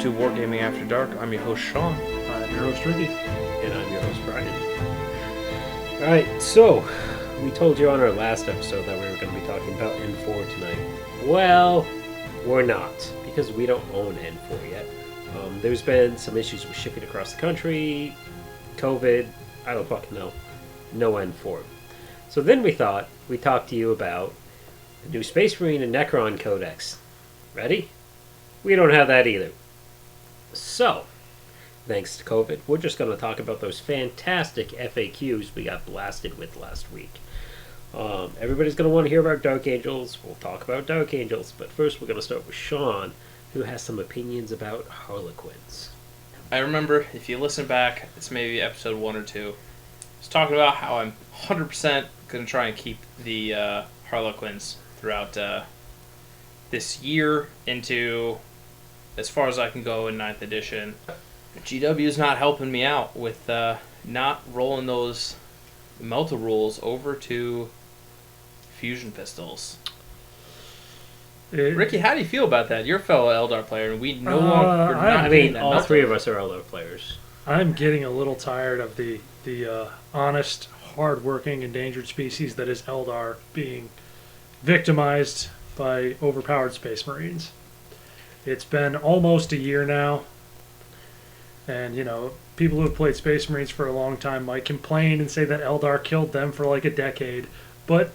to Wargaming After Dark. I'm your host, Sean. I'm your host, Ricky. And I'm your host, Bryan. Alright, so we told you on our last episode that we were going to be talking about N4 tonight. Well, we're not, because we don't own N4 yet. There's been some issues with shipping across the country, COVID, I don't fucking know. No N4. So then we thought we'd talk to you about the new Space Marine and Necron Codex. Ready? We don't have that either. So, thanks to COVID, we're just going to talk about those fantastic FAQs we got blasted with last week. Everybody's going to want to hear about Dark Angels. We'll talk about Dark Angels, but first we're going to start with Sean, who has some opinions about Harlequins. I remember, if you listen back, it's maybe episode 1 or 2, I was talking about how I'm 100% going to try and keep the Harlequins throughout this year into as far as I can go in 9th edition. GW is not helping me out with not rolling those Melta rules over to fusion pistols. Ricky, how do you feel about that? You're a fellow Eldar player, and we no longer. I mean, all three of us are Eldar players. I'm getting a little tired of the honest, hard-working, endangered species that is Eldar being victimized by overpowered Space Marines. It's been almost a year now, and, people who have played Space Marines for a long time might complain and say that Eldar killed them for like a decade, but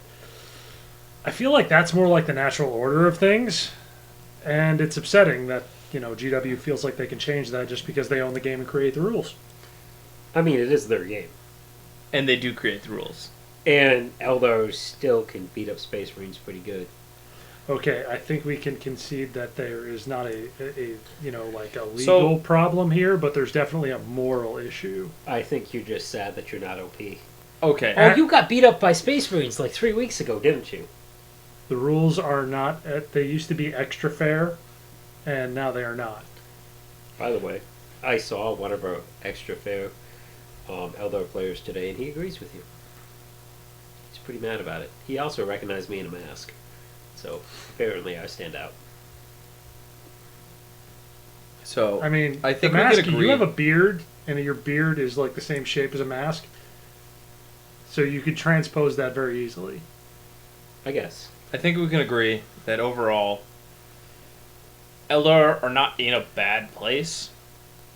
I feel like that's more like the natural order of things, and it's upsetting that, GW feels like they can change that just because they own the game and create the rules. I mean, it is their game. And they do create the rules. And Eldar still can beat up Space Marines pretty good. Okay, I think we can concede that there is not a legal problem here, but there's definitely a moral issue. I think you're just sad that you're not OP. Okay. Oh, you got beat up by Space Marines like 3 weeks ago, didn't you? The rules are not, they used to be extra fair, and now they are not. By the way, I saw one of our extra fair Eldar players today, and he agrees with you. He's pretty mad about it. He also recognized me in a mask. So, apparently I stand out. So, I mean, I think the mask, we could agree. you have a beard, and your beard is like the same shape as a mask. So you could transpose that very easily. I guess. I think we can agree that overall, Eldar are not in a bad place.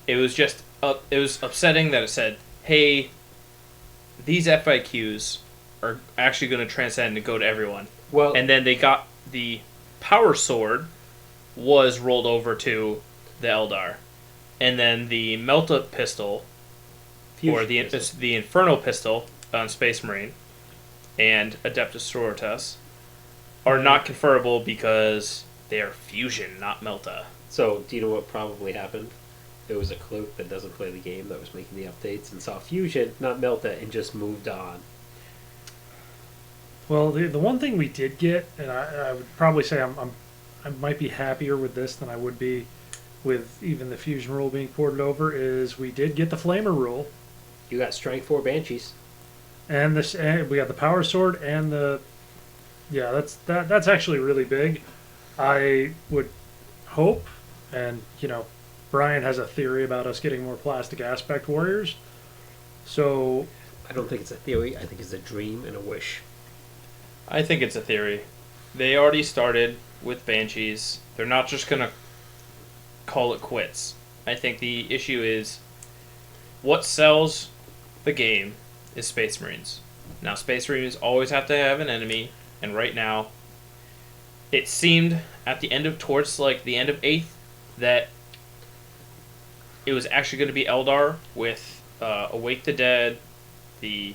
It was just, it was upsetting that it said, hey, these FIQs are actually going to transcend and go to everyone. Well, and then they got the Power Sword was rolled over to the Eldar. And then the Melta pistol, or the Inferno pistol on Space Marine, and Adeptus Sororitas are not conferable because they are fusion, not Melta. So, do you know what probably happened? There was a clerk that doesn't play the game that was making the updates and saw fusion, not Melta, and just moved on. Well, the one thing we did get, and I would probably say I might be happier with this than I would be with even the fusion rule being ported over, is we did get the Flamer rule. You got Strength 4 Banshees. And we got the Power Sword and that's actually really big. I would hope, and Bryan has a theory about us getting more plastic aspect warriors. So I don't think it's a theory. I think it's a dream and a wish. I think it's a theory. They already started with Banshees. They're not just going to call it quits. I think the issue is what sells the game is Space Marines. Now, Space Marines always have to have an enemy, and right now, it seemed at the end of, towards like the end of 8th, that it was actually going to be Eldar with Awake the Dead, the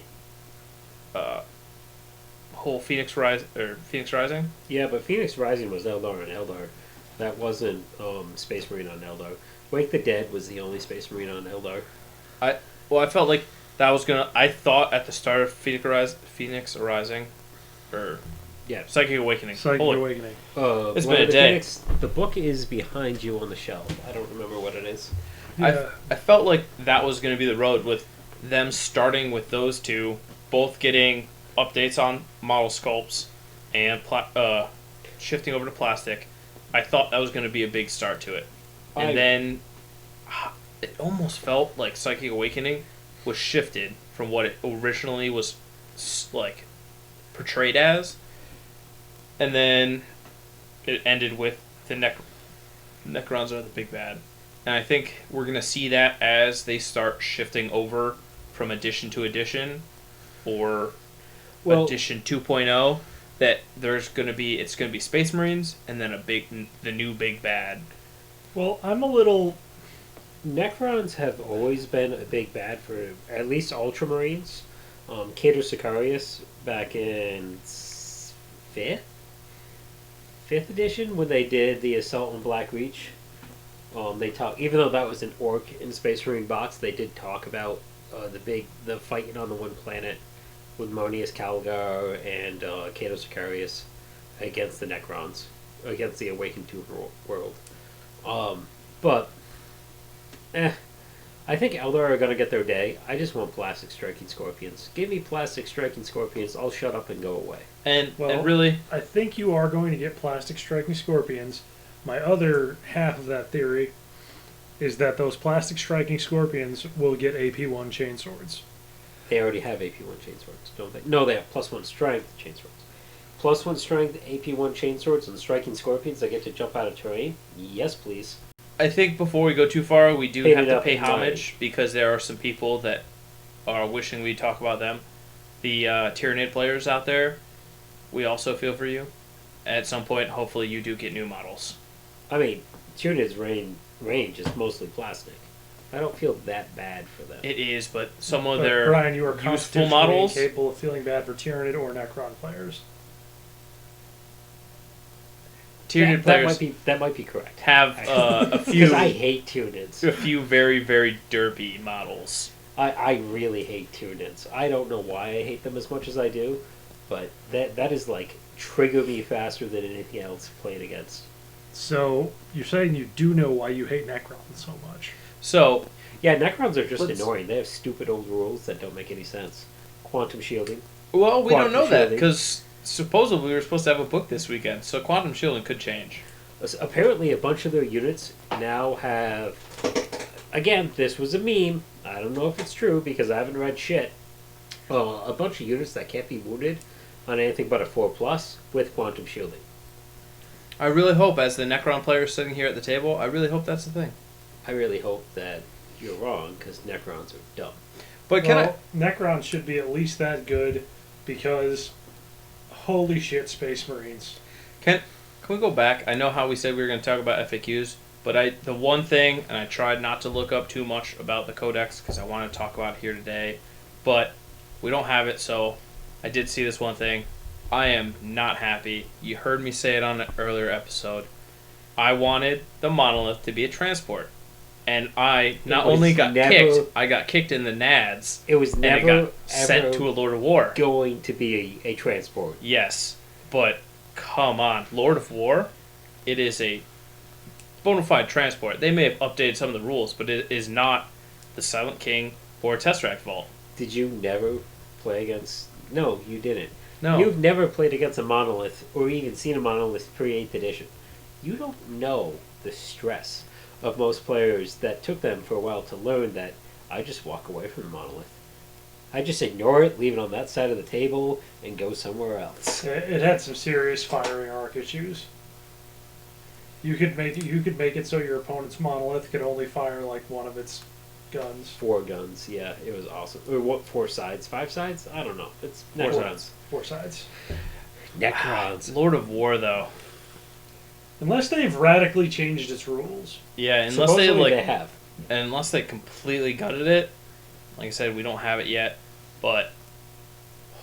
whole Phoenix Rising. Yeah, but Phoenix Rising was Eldar and Eldar. That wasn't Space Marine on Eldar. Wake the Dead was the only Space Marine on Eldar. I felt like that was gonna. I thought at the start of Phoenix Rising, or Psychic Awakening. Awakening. It's been a day. The book is behind you on the shelf. I don't remember what it is. Yeah. I felt like that was going to be the road with them starting with those two, both getting updates on model sculpts and shifting over to plastic. I thought that was going to be a big start to it. And then it almost felt like Psychic Awakening was shifted from what it originally was like portrayed as, and then it ended with the Necrons are the big bad. And I think we're going to see that as they start shifting over from edition to edition or edition 2.0, that it's going to be Space Marines and then the new big bad. Well, I'm a little... Necrons have always been a big bad for at least Ultramarines. Cato Sicarius back in 5th edition when they did the Assault on Black Reach. They talk, even though that was an orc in Space Marine box, they did talk about the fighting on the one planet with Monius Calgar and Cato Sicarius against the Necrons, against the Awakened 2 world. But I think Eldar are going to get their day. I just want Plastic Striking Scorpions. Give me Plastic Striking Scorpions, I'll shut up and go away. And really... I think you are going to get Plastic Striking Scorpions. My other half of that theory is that those Plastic Striking Scorpions will get AP1 chainswords. They already have AP1 chainswords, don't they? No, they have +1 strength chainswords. +1 strength, AP1 chainswords, and Striking Scorpions that get to jump out of terrain? Yes, please. I think before we go too far, we do have to pay homage mind. because there are some people that are wishing we talk about them. The Tyranid players out there, we also feel for you. At some point, hopefully you do get new models. I mean, Tyranids range is mostly plastic. I don't feel that bad for them. It is, but some of their Bryan, you are useful constitutionally models incapable of feeling bad for Tyranid or Necron players. Tyranid players that might be correct. have a few. Because I hate Tyranids. A few very, very derpy models. I really hate Tyranids. I don't know why I hate them as much as I do, but that is like trigger me faster than anything else playing against. So you're saying you do know why you hate Necrons so much? So yeah, Necrons are just annoying. They have stupid old rules that don't make any sense. Quantum shielding. Well, we don't know that because supposedly we were supposed to have a book this weekend, so quantum shielding could change. Apparently, a bunch of their units now have. Again, this was a meme. I don't know if it's true because I haven't read shit. A bunch of units that can't be wounded on anything but a 4+ with quantum shielding. I really hope, as the Necron player sitting here at the table, I really hope that's the thing. I really hope that you're wrong because Necrons are dumb. But Necrons should be at least that good because holy shit, Space Marines. Can we go back? I know how we said we were going to talk about FAQs, but the one thing, and I tried not to look up too much about the Codex because I want to talk about it here today, but we don't have it, so I did see this one thing. I am not happy. You heard me say it on an earlier episode. I wanted the monolith to be a transport. And I not only got kicked, I got kicked in the nads. It was never and it got sent to a Lord of War. Going to be a transport. Yes, but come on. Lord of War, it is a bona fide transport. They may have updated some of the rules, but it is not the Silent King or Tesseract Vault. Did you never play against... No, you didn't. No. You've never played against a monolith or even seen a monolith pre-8th edition. You don't know the stress of most players that took them for a while to learn that I just walk away from the monolith. I just ignore it, leave it on that side of the table, and go somewhere else. It had some serious firing arc issues. You could make it so your opponent's monolith could only fire like one of its guns. 4 guns, yeah, it was awesome. Or what? 4 sides? 5 sides? I don't know. It's 4 sides. 4 sides. Necrons. Lord of War, though. Unless they've radically changed its rules. Yeah, unless Supposedly they have. Unless they completely gutted it. Like I said, we don't have it yet, but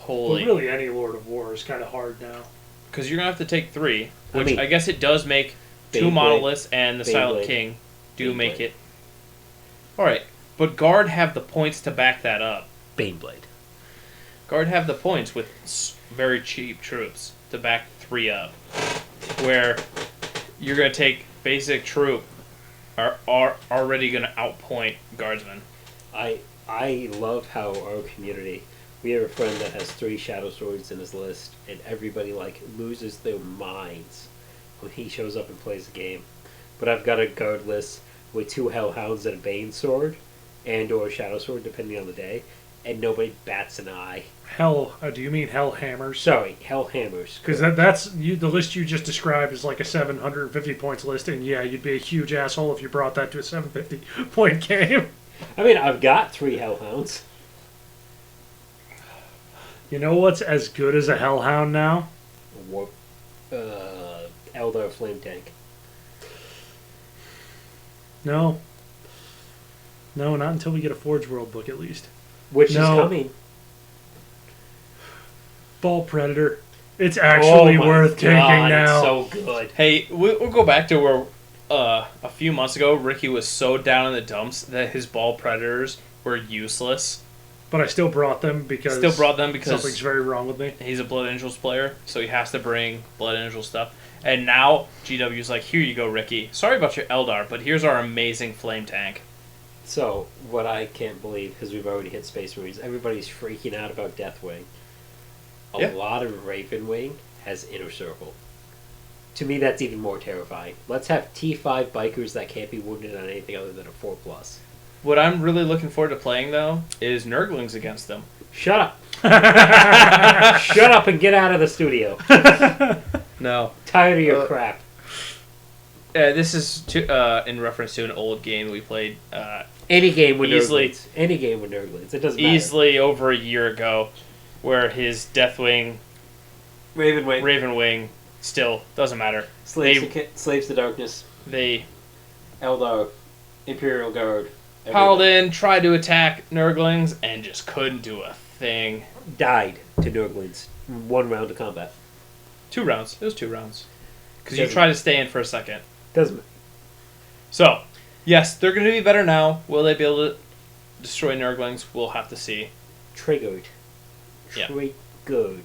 holy. Well, really, any Lord of War is kind of hard now. Because you're gonna have to take 3, which I guess it does make 2 monoliths and the Silent King do make it. All right, but Guard have the points to back that up. Baneblade. Guard have the points with very cheap troops to back 3 up, where you're going to take basic troop are already going to outpoint guardsmen. I love how our community, we have a friend that has 3 Shadow Swords in his list, and everybody loses their minds when he shows up and plays a game. But I've got a guard list with 2 Hellhounds and a Bane sword, and or a Shadow sword, depending on the day, and nobody bats an eye. Do you mean hell hammers? Sorry, Hellhammers. Because that's the list you just described is like a 750 points list, and yeah, you'd be a huge asshole if you brought that to a 750 point game. I mean, I've got 3 Hellhounds. You know what's as good as a hellhound now? Warp, Eldar Flame Tank. No, not until we get a Forge World book at least. Which is No. coming. Ball Predator. It's actually worth taking now. It's so good. Hey, we'll go back to where a few months ago Ricky was so down in the dumps that his ball predators were useless. But I still brought them because something's very wrong with me. He's a Blood Angels player, so he has to bring Blood Angel stuff. And now GW's like, here you go, Ricky. Sorry about your Eldar, but here's our amazing flame tank. So, what I can't believe, because we've already hit Space Marines, everybody's freaking out about Deathwing. A lot of Ravenwing has Inner Circle. To me, that's even more terrifying. Let's have T5 bikers that can't be wounded on anything other than a 4+. What I'm really looking forward to playing, though, is Nurglings against them. Shut up. Shut up and get out of the studio. No. Tired of your crap. This is in reference to an old game we played Any game with easily, Nurglings. Any game with Nurglings. It doesn't matter. easily over a year ago, where his Deathwing, Ravenwing, still doesn't matter. Slaves to Darkness. They Eldar. Imperial Guard. piled in, tried to attack Nurglings, and just couldn't do a thing. Died to Nurglings. 1 round of combat. 2 rounds. It was 2 rounds. Because you tried to stay in for a second. Doesn't. So, yes, they're going to be better now. Will they be able to destroy Nurglings? We'll have to see. Triggered. Yeah. Triggered.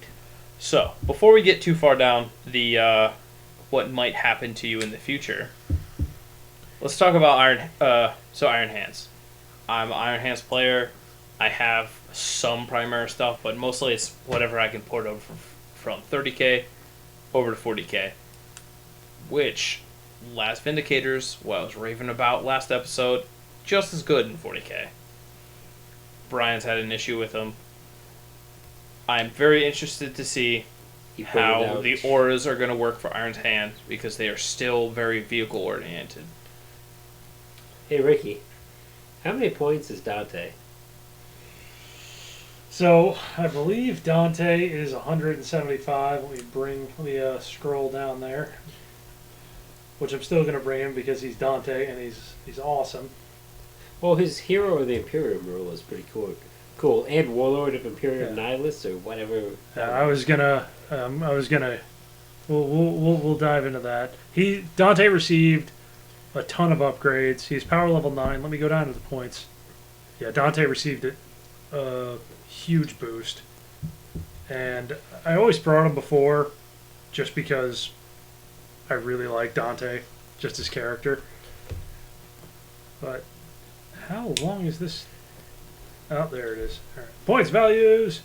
So, before we get too far down the what might happen to you in the future, let's talk about Iron Hands. I'm an Iron Hands player. I have some primary stuff, but mostly it's whatever I can port over from 30k over to 40k. Which, last Vindicators, what I was raving about last episode, just as good in 40k. Bryan's had an issue with them. I'm very interested to see how the auras are going to work for Iron's Hand, because they are still very vehicle-oriented. Hey, Ricky. How many points is Dante? So, I believe Dante is 175. Let me bring the scroll down there. Which I'm still going to bring him because he's Dante and he's awesome. Well, his Hero of the Imperium rule is pretty cool. Cool. And Warlord of Imperium Nihilist or whatever. We'll dive into that. Dante received a ton of upgrades. He's power level 9. Let me go down to the points. Yeah, Dante received a huge boost. And I always brought him before just because I really like Dante, just his character. But how long is this? Oh, there it is. All right. Points values.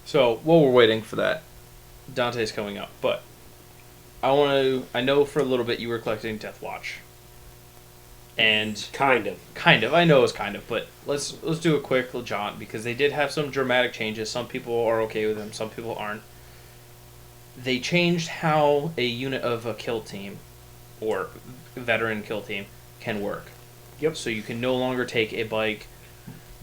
So, while we're waiting for that, Dante's coming up, but I know for a little bit you were collecting Death Watch. And Kind of. I know it's kind of, but let's do a quick jaunt, because they did have some dramatic changes. Some people are okay with them, some people aren't. They changed how a unit of a kill team, or veteran kill team, can work. Yep. So you can no longer take a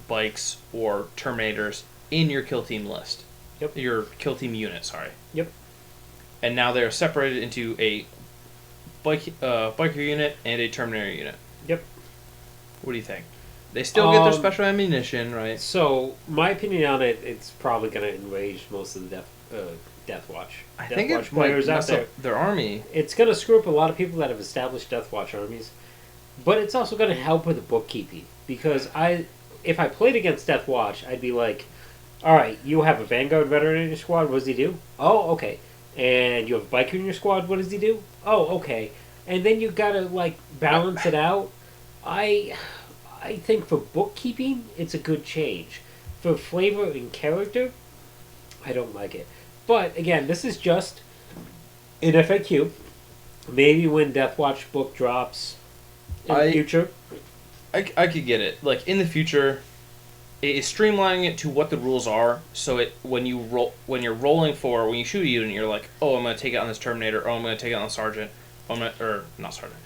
bikes, or Terminators in your kill team list. Yep. Your kill team unit, sorry. Yep. And now they're separated into a biker unit and a Terminator unit. Yep. What do you think? They still get their special ammunition, right? So, my opinion on it, it's probably going to enrage most of the Death Watch. I Death think Watch it might players out mess there. up their army. It's going to screw up a lot of people that have established Death Watch armies, but it's also going to help with the bookkeeping, because if I played against Death Watch, I'd be like, all right, you have a Vanguard veteran in your squad, what does he do? Oh, okay. And you have a biker in your squad, what does he do? Oh, okay. And then you got to balance it out. I think for bookkeeping, it's a good change. For flavor and character, I don't like it. But again, this is just in FAQ. Maybe when Deathwatch book drops in the future. I could get it. Like in the future, it is streamlining it to what the rules are. So it when you're rolling for when you shoot a unit, you're like, oh, I'm gonna take it on this Terminator. Oh, I'm gonna take it on the Sergeant. Oh, or not Sergeant.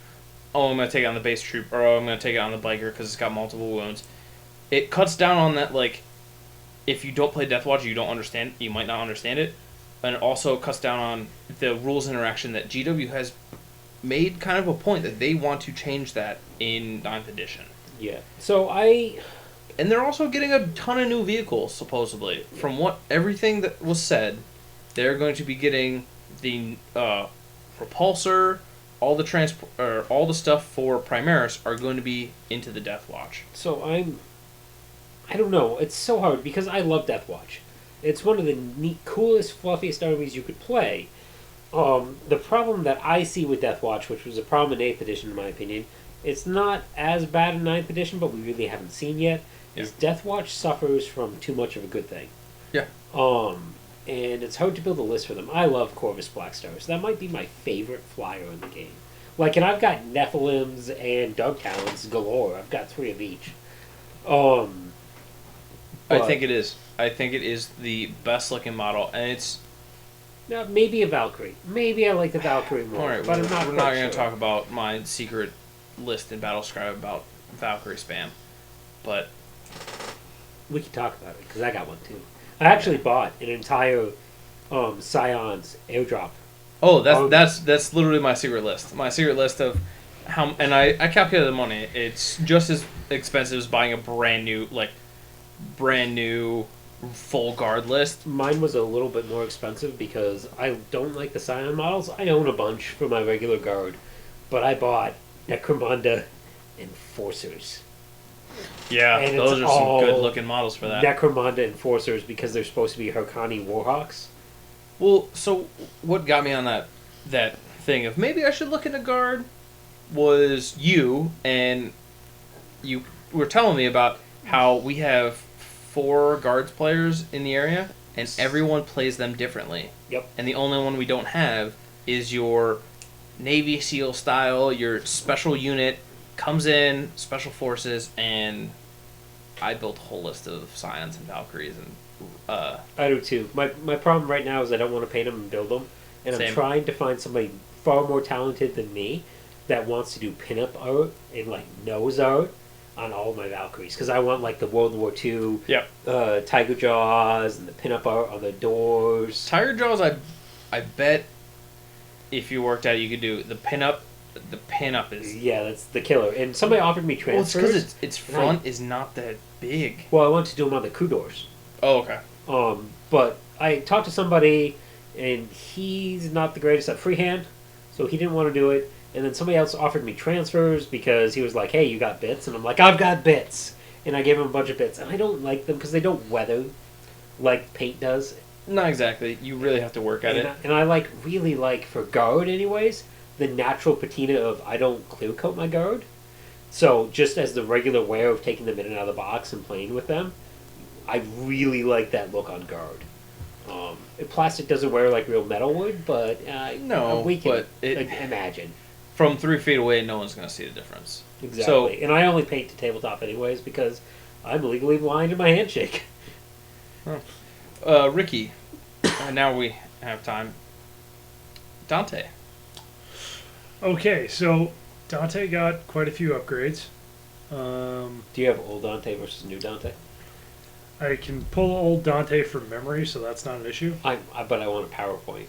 Oh, I'm gonna take it on the base troop. Or oh, I'm gonna take it on the biker because it's got multiple wounds. It cuts down on that. Like, if you don't play Deathwatch, you don't understand. You might not understand it, and it also cuts down on the rules interaction that GW has made kind of a point that they want to change that in 9th edition. Yeah. So And they're also getting a ton of new vehicles, supposedly. From what everything that was said, they're going to be getting the repulsor, all the stuff for Primaris are going to be into the Deathwatch. So I don't know. It's so hard because I love Deathwatch. It's one of the coolest, fluffiest armies you could play. The problem that I see with Deathwatch, which was a problem in 8th edition in my opinion, it's not as bad in 9th edition, but we really haven't seen yet, is Deathwatch suffers from too much of a good thing. Yeah. And it's hard to build a list for them. I love Corvus Blackstars. That might be my favorite flyer in the game. Like, and I've got Nephilims and Dug Talons galore. I've got 3 of each. I think it is. I think it is the best looking model, and it's... maybe a Valkyrie. Maybe I like the Valkyrie more. All right, but we're I'm not going to talk about my secret list in Battlescribe about Valkyrie spam, but... We can talk about it, because I got one too. I actually bought an entire Scion's airdrop. Oh, that's literally my secret list. My secret list of how... And I calculated the money. It's just as expensive as buying a brand new full guard list. Mine was a little bit more expensive because I don't like the Scion models. I own a bunch for my regular guard, but I bought Necromunda Enforcers. Yeah, and those are some good looking models for that. Necromunda Enforcers because they're supposed to be Harkani Warhawks. Well, so what got me on that thing of maybe I should look into guard was you were telling me about how we have 4 guards players in the area, and everyone plays them differently. Yep. And the only one we don't have is your Navy SEAL style, your special unit comes in, special forces, and I built a whole list of Scions and Valkyries and I do too. My problem right now is I don't want to paint them and build them, and Same. I'm trying to find somebody far more talented than me that wants to do pinup art and like nose art on all of my Valkyries, because I want like the World War II Tiger Jaws and the pinup art on the doors. Tiger Jaws, I bet if you worked at it, you could do the pinup. The pinup is that's the killer. And somebody offered me transfers. Well, it's because its front is not that big. Well, I want to do them on the crew doors. Oh, okay. But I talked to somebody, and he's not the greatest at freehand, so he didn't want to do it. And then somebody else offered me transfers because he was like, hey, you got bits? And I'm like, I've got bits. And I gave him a bunch of bits. And I don't like them because they don't weather like paint does. Not exactly. You really have to work at it. And I really like, for guard anyways, the natural patina of I don't clear coat my guard. So just as the regular wear of taking them in and out of the box and playing with them, I really like that look on guard. Plastic doesn't wear like real metal would, but we can imagine. From 3 feet away, no one's going to see the difference. Exactly. So, and I only paint to tabletop anyways because I'm legally blind in my handshake. Ricky, now we have time. Dante. Okay, so Dante got quite a few upgrades. Do you have old Dante versus new Dante? I can pull old Dante from memory, so that's not an issue. But I want a PowerPoint.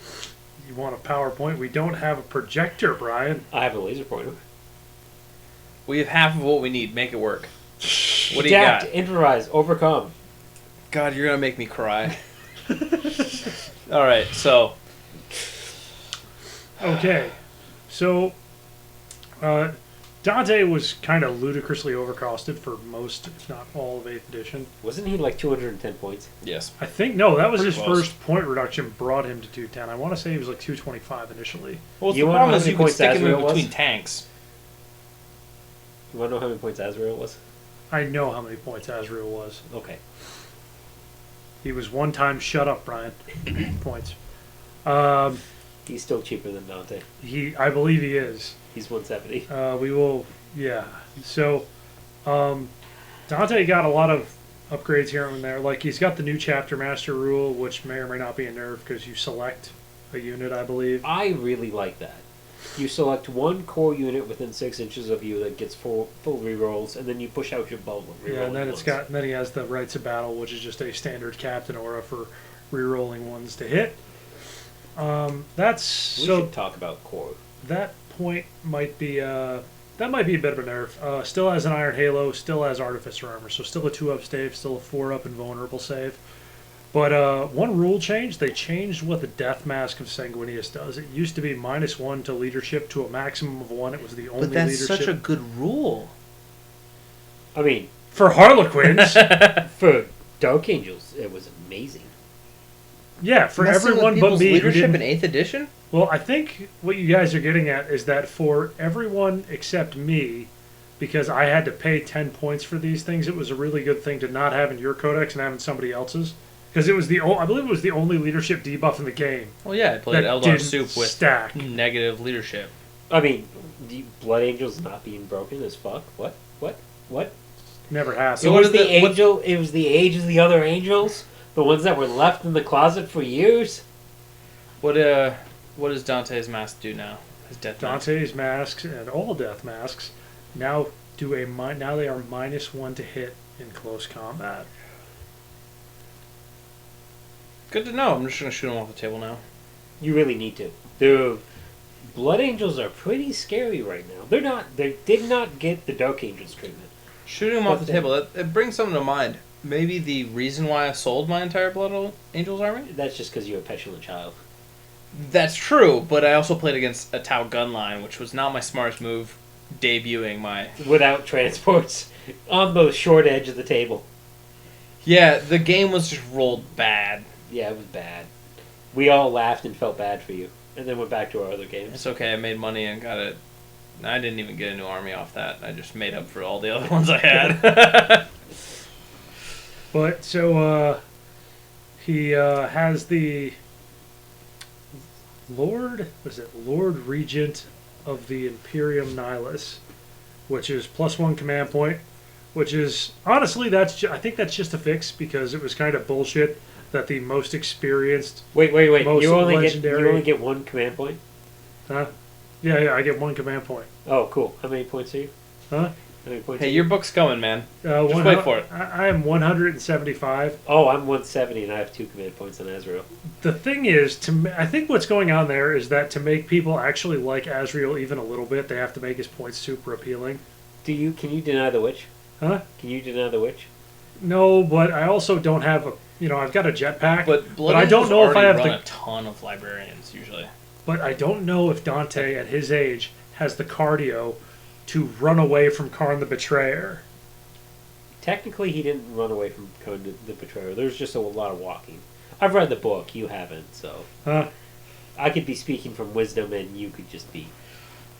You want a PowerPoint? We don't have a projector, Brian. I have a laser pointer. We have half of what we need. Make it work. What do Adapt, you got? improvise, overcome. God, you're going to make me cry. All right, so. Okay. So, Dante was kind of ludicrously overcosted for most, if not all, of 8th edition. Wasn't he like 210 points? Yes. I think, no, that was Pretty his close. first point reduction brought him to 210. I want to say he was like 225 initially. Well, You the wanna problem know is how you many could stick points him in Azrael was? between tanks. You want to know how many points Azrael was? I know how many points Azrael was. Okay. He was one time shut up, Brian. Points. He's still cheaper than Dante. I believe he is. He's 170. We will, yeah. So, Dante got a lot of upgrades here and there. Like, he's got the new Chapter Master rule, which may or may not be a nerf because you select a unit, I believe. I really like that. You select one core unit within 6 inches of you that gets full rerolls, and then you push out your bubble. Yeah, and then then he has the Rites of Battle, which is just a standard Captain aura for rerolling ones to hit. We should talk about core. That point might be that might be a bit of a nerf. Still has an Iron Halo, still has Artificer Armor, so still a 2-up save, still a 4-up invulnerable save. But one rule change, they changed what the Death Mask of Sanguinius does. It used to be -1 to leadership to a maximum of 1. It was the only But that's leadership. such a good rule. I mean, For Harlequins, for Dark Angels, it was amazing. yeah, for Messing with everyone but people's me who leadership didn't. in 8th edition? Well, I think what you guys are getting at is that for everyone except me, because I had to pay 10 points for these things, it was a really good thing to not have in your codex and having somebody else's. Because it was I believe it was the only leadership debuff in the game. Well, yeah, I played that Eldar didn't Soup with stack. negative leadership. I mean, the Blood Angels not being broken as fuck. What? Never happened. It was the angel. It was the age of the other angels, the ones that were left in the closet for years. What does Dante's mask do now? His death mask? Dante's masks and all death masks now now they are -1 to hit in close combat. Good to know. I'm just going to shoot him off the table now. You really need to. The Blood Angels are pretty scary right now. They're not. They did not get the Dark Angels treatment. Shooting him off the table, it brings something to mind. Maybe the reason why I sold my entire Blood Angels army? That's just because you're a petulant child. That's true, but I also played against a Tau gun line, which was not my smartest move, debuting my... Without transports on the short edge of the table. Yeah, the game was just rolled bad. Yeah, it was bad. We all laughed and felt bad for you, and then went back to our other games. It's okay, I made money and got it. I didn't even get a new army off that. I just made up for all the other ones I had. But, so, he has the Lord Regent of the Imperium Nihilus, which is +1 command point, which is, honestly, I think that's just a fix, because it was kind of bullshit that the most experienced... Wait. Most You only legendary- get 1 command point? Huh? Yeah, I get 1 command point. Oh, cool. How many points are you? Huh? How many points Hey, are your you? book's coming, man. Just One- wait for it. I am 175. Oh, I'm 170, and I have 2 command points on Azrael. The thing is, I think what's going on there is that to make people actually like Azrael even a little bit, they have to make his points super appealing. Can you deny the witch? Huh? Can you deny the witch? No, but I also don't have I've got a jetpack, But I don't know if I have run the... a ton of librarians, usually. But I don't know if Dante, at his age, has the cardio to run away from Karn the Betrayer. Technically, he didn't run away from Code the Betrayer. There's just a lot of walking. I've read the book. You haven't, so... Huh? I could be speaking from wisdom, and you could just be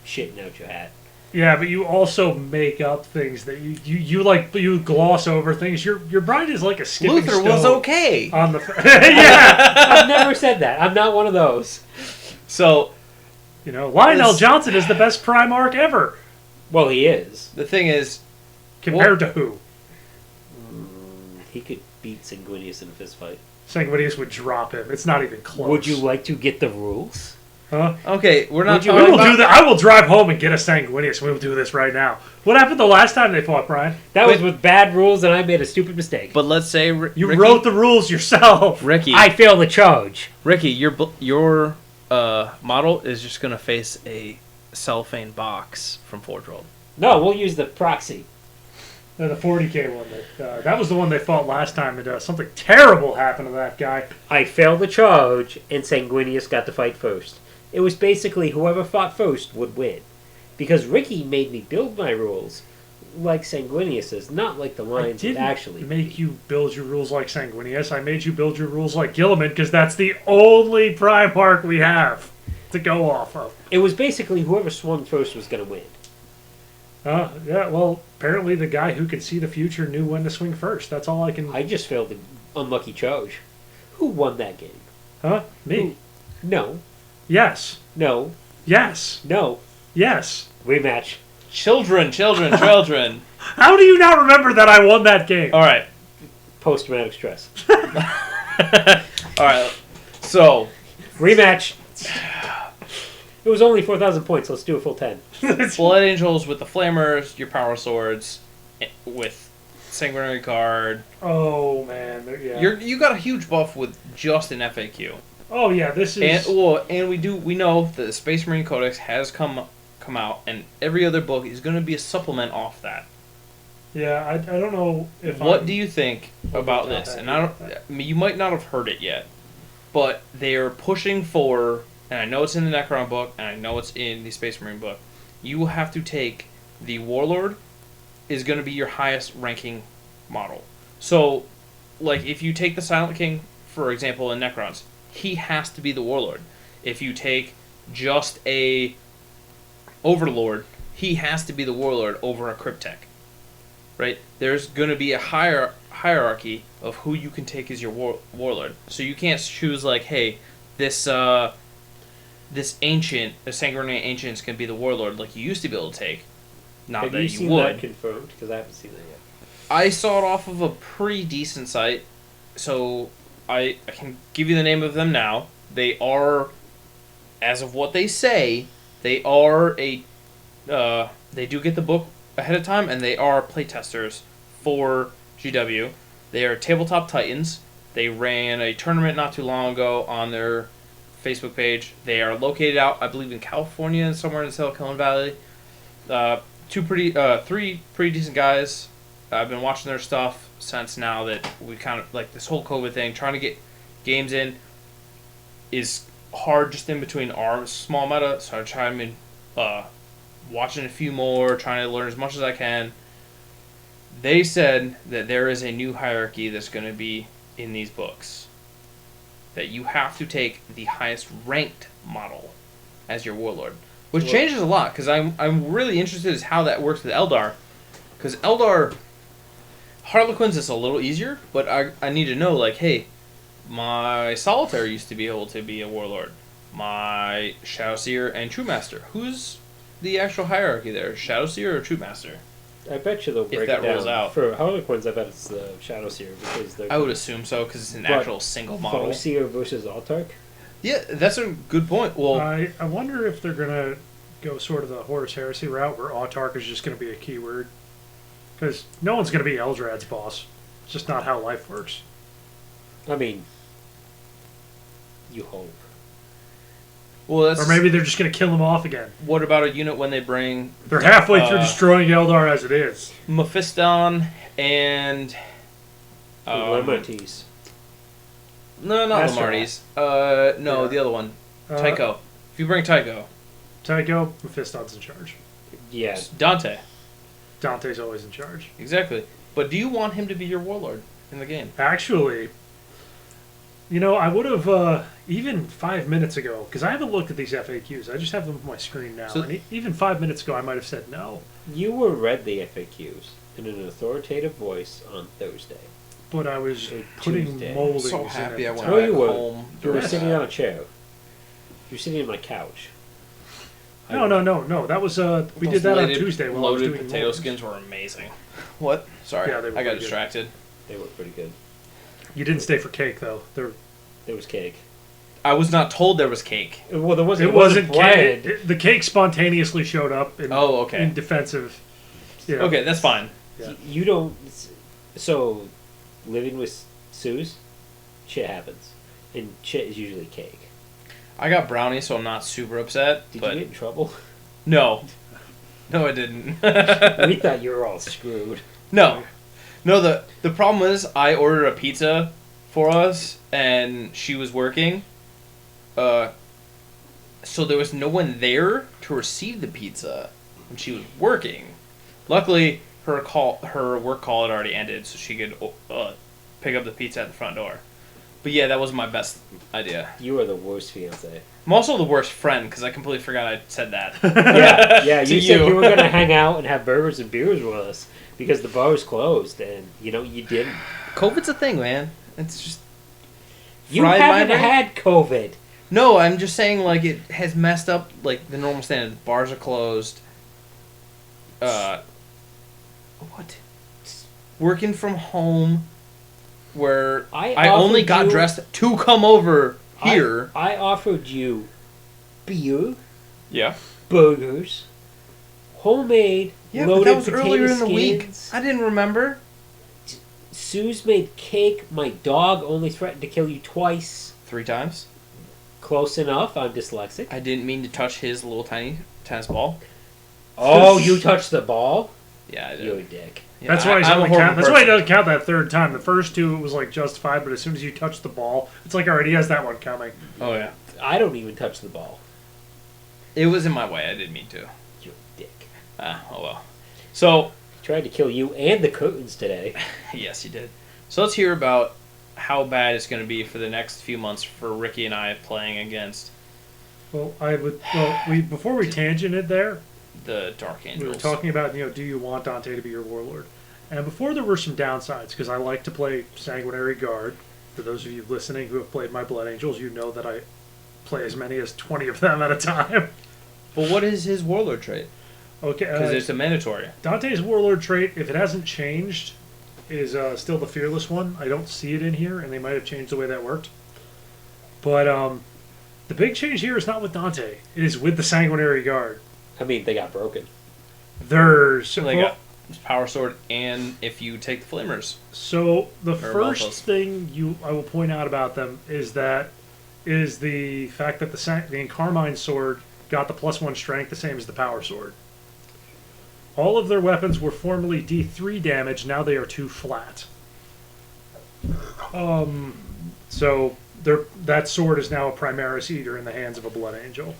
shitting out your hat. Yeah, but you also make up things that you gloss over things. Your brain is like a skipping Luther stone was okay. on the... yeah! I've never said that. I'm not one of those. So, Lionel Johnson is the best Primarch ever. Well, he is. the thing is, Compared to who? He could beat Sanguinius in a fist fight. Sanguinius would drop him. It's not even close. Would you like to get the rules? Huh? okay, we're not We talking will about... do that. I will drive home and get a Sanguinius. We will do this right now. What happened the last time they fought, Brian? That was with bad rules, and I made a stupid mistake. But let's say... You wrote the rules yourself. Ricky, I failed the charge. Ricky, your model is just going to face a cellophane box from Forge World. No, we'll use the proxy. The 40k one. That was the one they fought last time, and something terrible happened to that guy. I failed the charge, and Sanguinius got to fight first. It was basically whoever fought first would win. Because Ricky made me build my rules like Sanguinius's, not like the I lines would didn't actually make you build your rules like Sanguinius. I made you build your rules like Gilliman, because that's the only Primarch we have to go off of. It was basically whoever swung first was going to win. Yeah, well, apparently the guy who can see the future knew when to swing first. That's all I can... I just failed the unlucky charge. Who won that game? Huh? Me. No. Yes. No. Yes. No. Yes. Rematch. Children. How do you not remember that I won that game? All right. Post-traumatic stress. All right. So, Rematch. It was only 4,000 points. Let's do a full 10. Blood Angels with the Flamers, your Power Swords, with Sanguinary Guard. Oh man, yeah. You got a huge buff with just an FAQ. Oh yeah, this is. And we know the Space Marine Codex has come out, and every other book is going to be a supplement off that. Yeah, I don't know if. What do you think about this? And I mean, you might not have heard it yet, but they are pushing for, and I know it's in the Necron book, and I know it's in the Space Marine book. You will have to take the Warlord is going to be your highest ranking model. So, like, if you take the Silent King, for example, in Necrons, he has to be the Warlord. If you take just a Overlord, he has to be the Warlord over a Cryptek. Right? There's going to be a hierarchy of who you can take as your Warlord. So you can't choose, like, hey, this ancient, the Sanguinary Ancients can be the Warlord like you used to be able to take. Not Have that you you seen would. that confirmed? Because I haven't seen that yet. I saw it off of a pretty decent site, so I can give you the name of them now. They are, as of what they say, they are they do get the book ahead of time, and they are playtesters for GW. They are Tabletop Titans. They ran a tournament not too long ago on their Facebook page. They are located out, I believe, in California and somewhere in Silicon Valley. Three pretty decent guys. I've been watching their stuff since now that we kind of, like, this whole COVID thing, trying to get games in is hard just in between our small meta, so I try to watching a few more, trying to learn as much as I can. They said that there is a new hierarchy that's going to be in these books. That you have to take the highest ranked model as your Warlord. Which changes a lot, because I'm really interested as how that works with Eldar. Because Eldar, Harlequins is a little easier, but I need to know, like, hey, my Solitaire used to be able to be a Warlord. My Shadowseer and True Master. Who's the actual hierarchy there? Shadowseer or True Master? I bet you they'll break that it down. rolls out. For Harlequins, I bet it's the Shadowseer because they're. I would assume so, because it's an actual single model. Foeseer versus Autarch? Yeah, that's a good point. Well, I wonder if they're gonna go sort of the Horus Heresy route, where Autarch is just gonna be a keyword, because no one's gonna be Eldrad's boss. It's just not how life works. I mean, you hope. well, that's, Or maybe they're just gonna kill him off again. what about a unit when they bring They're halfway through destroying Eldar as it is. Mephiston and Limmerties. no, not Astral. Lamarties. No, Yeah. the other one, Uh, Tycho. If you bring Tycho, Tycho, Mephiston's in charge. Yeah. it's Dante, Dante's always in charge. exactly. But do you want him to be your Warlord in the game? Actually, you know, I would have, even 5 minutes ago, because I haven't looked at these FAQs, I just have them on my screen now, So- and even 5 minutes ago I might have said no, You were read the FAQs in an authoritative voice on Thursday. but I was Or putting Tuesday. moldings So in happy at I the went time. Oh, back you were. home. You were during sitting that. on a chair. You were sitting on my couch. No, that was, we Those did that on loaded- Tuesday while I was Loaded doing potato moldings. skins were amazing. What? Sorry, Yeah, they were I got pretty good. distracted. They were pretty good. You didn't stay for cake, though. There was cake. I was not told there was cake. Well, there wasn't. It wasn't bread. cake. The cake spontaneously showed up in, Oh, okay. in defensive. You know. Okay, that's fine. Yeah. You don't. So, living with Suze, shit happens, and shit is usually cake. I got brownie, so I'm not super upset. Did but you get in trouble? no, I didn't. We thought you were all screwed. No. The problem is I ordered a pizza for us, and she was working. So there was no one there to receive the pizza when she was working. Luckily, her work call had already ended, so she could pick up the pizza at the front door. But yeah, that was my best idea. You are the worst fiance. I'm also the worst friend because I completely forgot I said that. Yeah. To You said you. you were gonna hang out and have burgers and beers with us because the bar was closed, and you didn't. COVID's a thing, man. It's just You fried my haven't brain. had COVID. No, I'm just saying, like, it has messed up, like, the normal standard. Bars are closed. What? Working from home, where I only offered got you- dressed to come over here. I offered you beer, Yeah. burgers, homemade Yeah, but loaded that was potato earlier in the week. skins. I didn't remember. Sue's made cake. My dog only threatened to kill you twice. 3 times. Close enough. I'm dyslexic. I didn't mean to touch his little tiny tennis ball. Oh, you touched the ball? Yeah, I did. You a dick. Yeah, That's why he's I'm a only horrible count. That's why he person. doesn't count that third time. The first 2 it was like justified, but as soon as you touch the ball, it's like already has that one coming. Oh, yeah. I don't even touch the ball. It was in my way. I didn't mean to. You a dick. Oh, well. So, Tried to kill you and the curtains today. yes, you did. So let's hear about how bad it's going to be for the next few months for Ricky and I playing against Well, before we tangented there, the Dark we Angels. were talking about do you want Dante to be your warlord? And before there were some downsides because I like to play Sanguinary Guard. For those of you listening who have played my Blood Angels, you know that I play as many as 20 of them at a time. But what is his warlord trait? Okay, Because it's a mandatory. Dante's warlord trait, if it hasn't changed, is still the fearless one. I don't see it in here, and they might have changed the way that worked. But the big change here is not with Dante; it is with the Sanguinary Guard. I mean, they got broken. There's So they got his power sword, and if you take the flamers. So the Or first Malthus. thing I will point out about them is the fact that the Encarmine sword got the +1 strength, the same as the power sword. All of their weapons were formerly D3 damage. Now they are 2 flat. So that sword is now a Primaris Eater in the hands of a Blood Angel.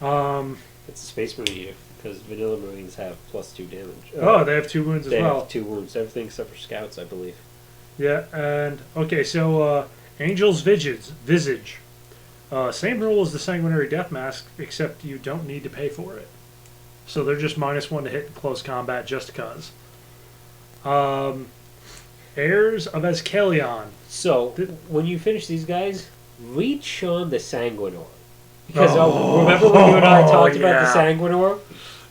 It's a Space Marine because Vanilla Marines have +2 damage. Oh, they have 2 wounds as they well. have 2 wounds. Everything except for Scouts, I believe. Yeah, and okay, so Angel's Visage. Same rule as the Sanguinary Death Mask, except you don't need to pay for it. So they're just -1 to hit in close combat just because. Heirs of Escalion. So, Th- when you finish these guys, read Sean the Sanguinor. Because remember when you and I talked about yeah. the Sanguinor?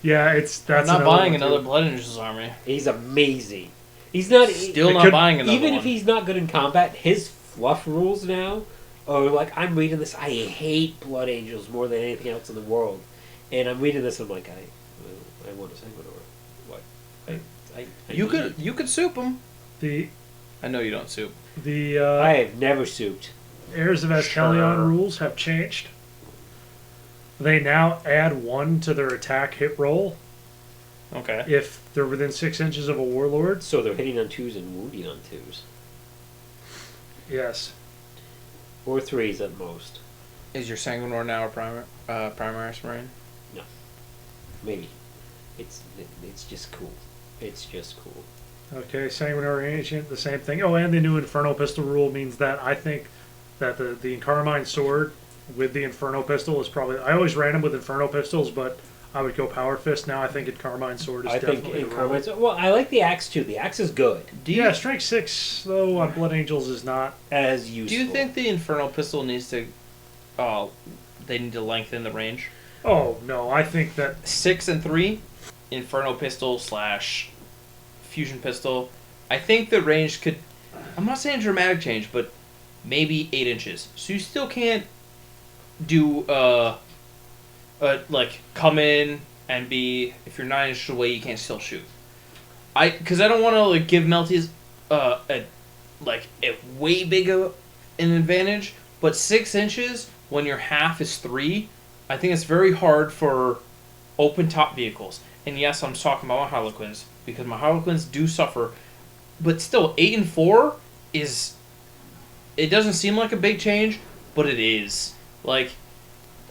Yeah, I'm that's not another buying one, another too. Blood Angels army. He's amazing. He's not Still It not could- buying another even one. if he's not good in combat. His fluff rules now are like, I'm reading this. I hate Blood Angels more than anything else in the world, and I'm reading this. And I'm like, I want a Sanguinor. What? I You could soup them. The I know you don't soup. I have never souped. Heirs of Escalion Sure. rules have changed. They now add 1 to their attack hit roll Okay. if they're within 6 inches of a warlord. So they're hitting on 2s and wounding on 2s, Yes. or 3s at most. Is your Sanguinor now a Primaris Marine? Maybe. It's just cool. It's just cool. Okay, Sanguinary Ancient, the same thing. Oh, and the new Inferno Pistol rule means that I think that the Encarmine Sword with the Inferno Pistol is probably... I always ran them with Inferno Pistols, but I would go Power Fist. Now I think Encarmine Sword is I think definitely the rule. Encarmine's... Well, I like the axe too. The axe is good. Yeah, Strength 6, though, on Blood Angels is not... As useful. Do you think the Infernal Pistol needs to... they need to lengthen the range? Oh, no, I think that... 6 and 3, Inferno Pistol / Fusion Pistol. I think the range could... I'm not saying dramatic change, but maybe 8 inches. So you still can't do, like, come in and be... If you're 9 inches away, you can't still shoot. Because I don't want to, like, give Melties a way bigger an advantage, but 6 inches when your half is 3, I think it's very hard for open top vehicles. And yes, I'm talking about my Harlequins, because my Harlequins do suffer, but still, 8 and 4 is... It doesn't seem like a big change, but it is. Like,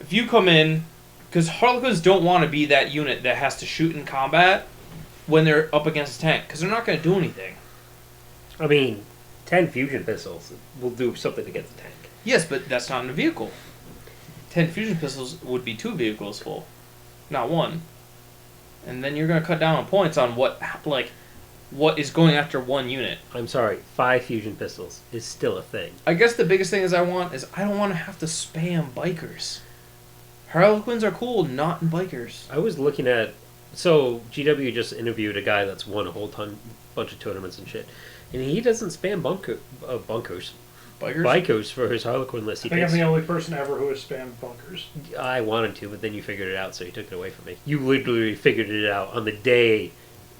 if you come in... Because Harlequins don't want to be that unit that has to shoot in combat when they're up against a tank, because they're not going to do anything. I mean, 10 fusion pistols will do something against the tank. Yes, but that's not in a vehicle. 10 fusion pistols would be 2 vehicles full, not 1. And then you're going to cut down on points on what, like... what is going after one unit. I'm sorry, 5 fusion pistols is still a thing. I guess the biggest thing I don't want to have to spam bikers. Harlequins are cool, not in bikers. I was looking at... So, GW just interviewed a guy that's won a whole bunch of tournaments and shit. And he doesn't spam bunkers. Bikers for his Harlequin list. I think I'm the only person ever who has spammed bunkers. I wanted to, but then you figured it out, so you took it away from me. You literally figured it out on the day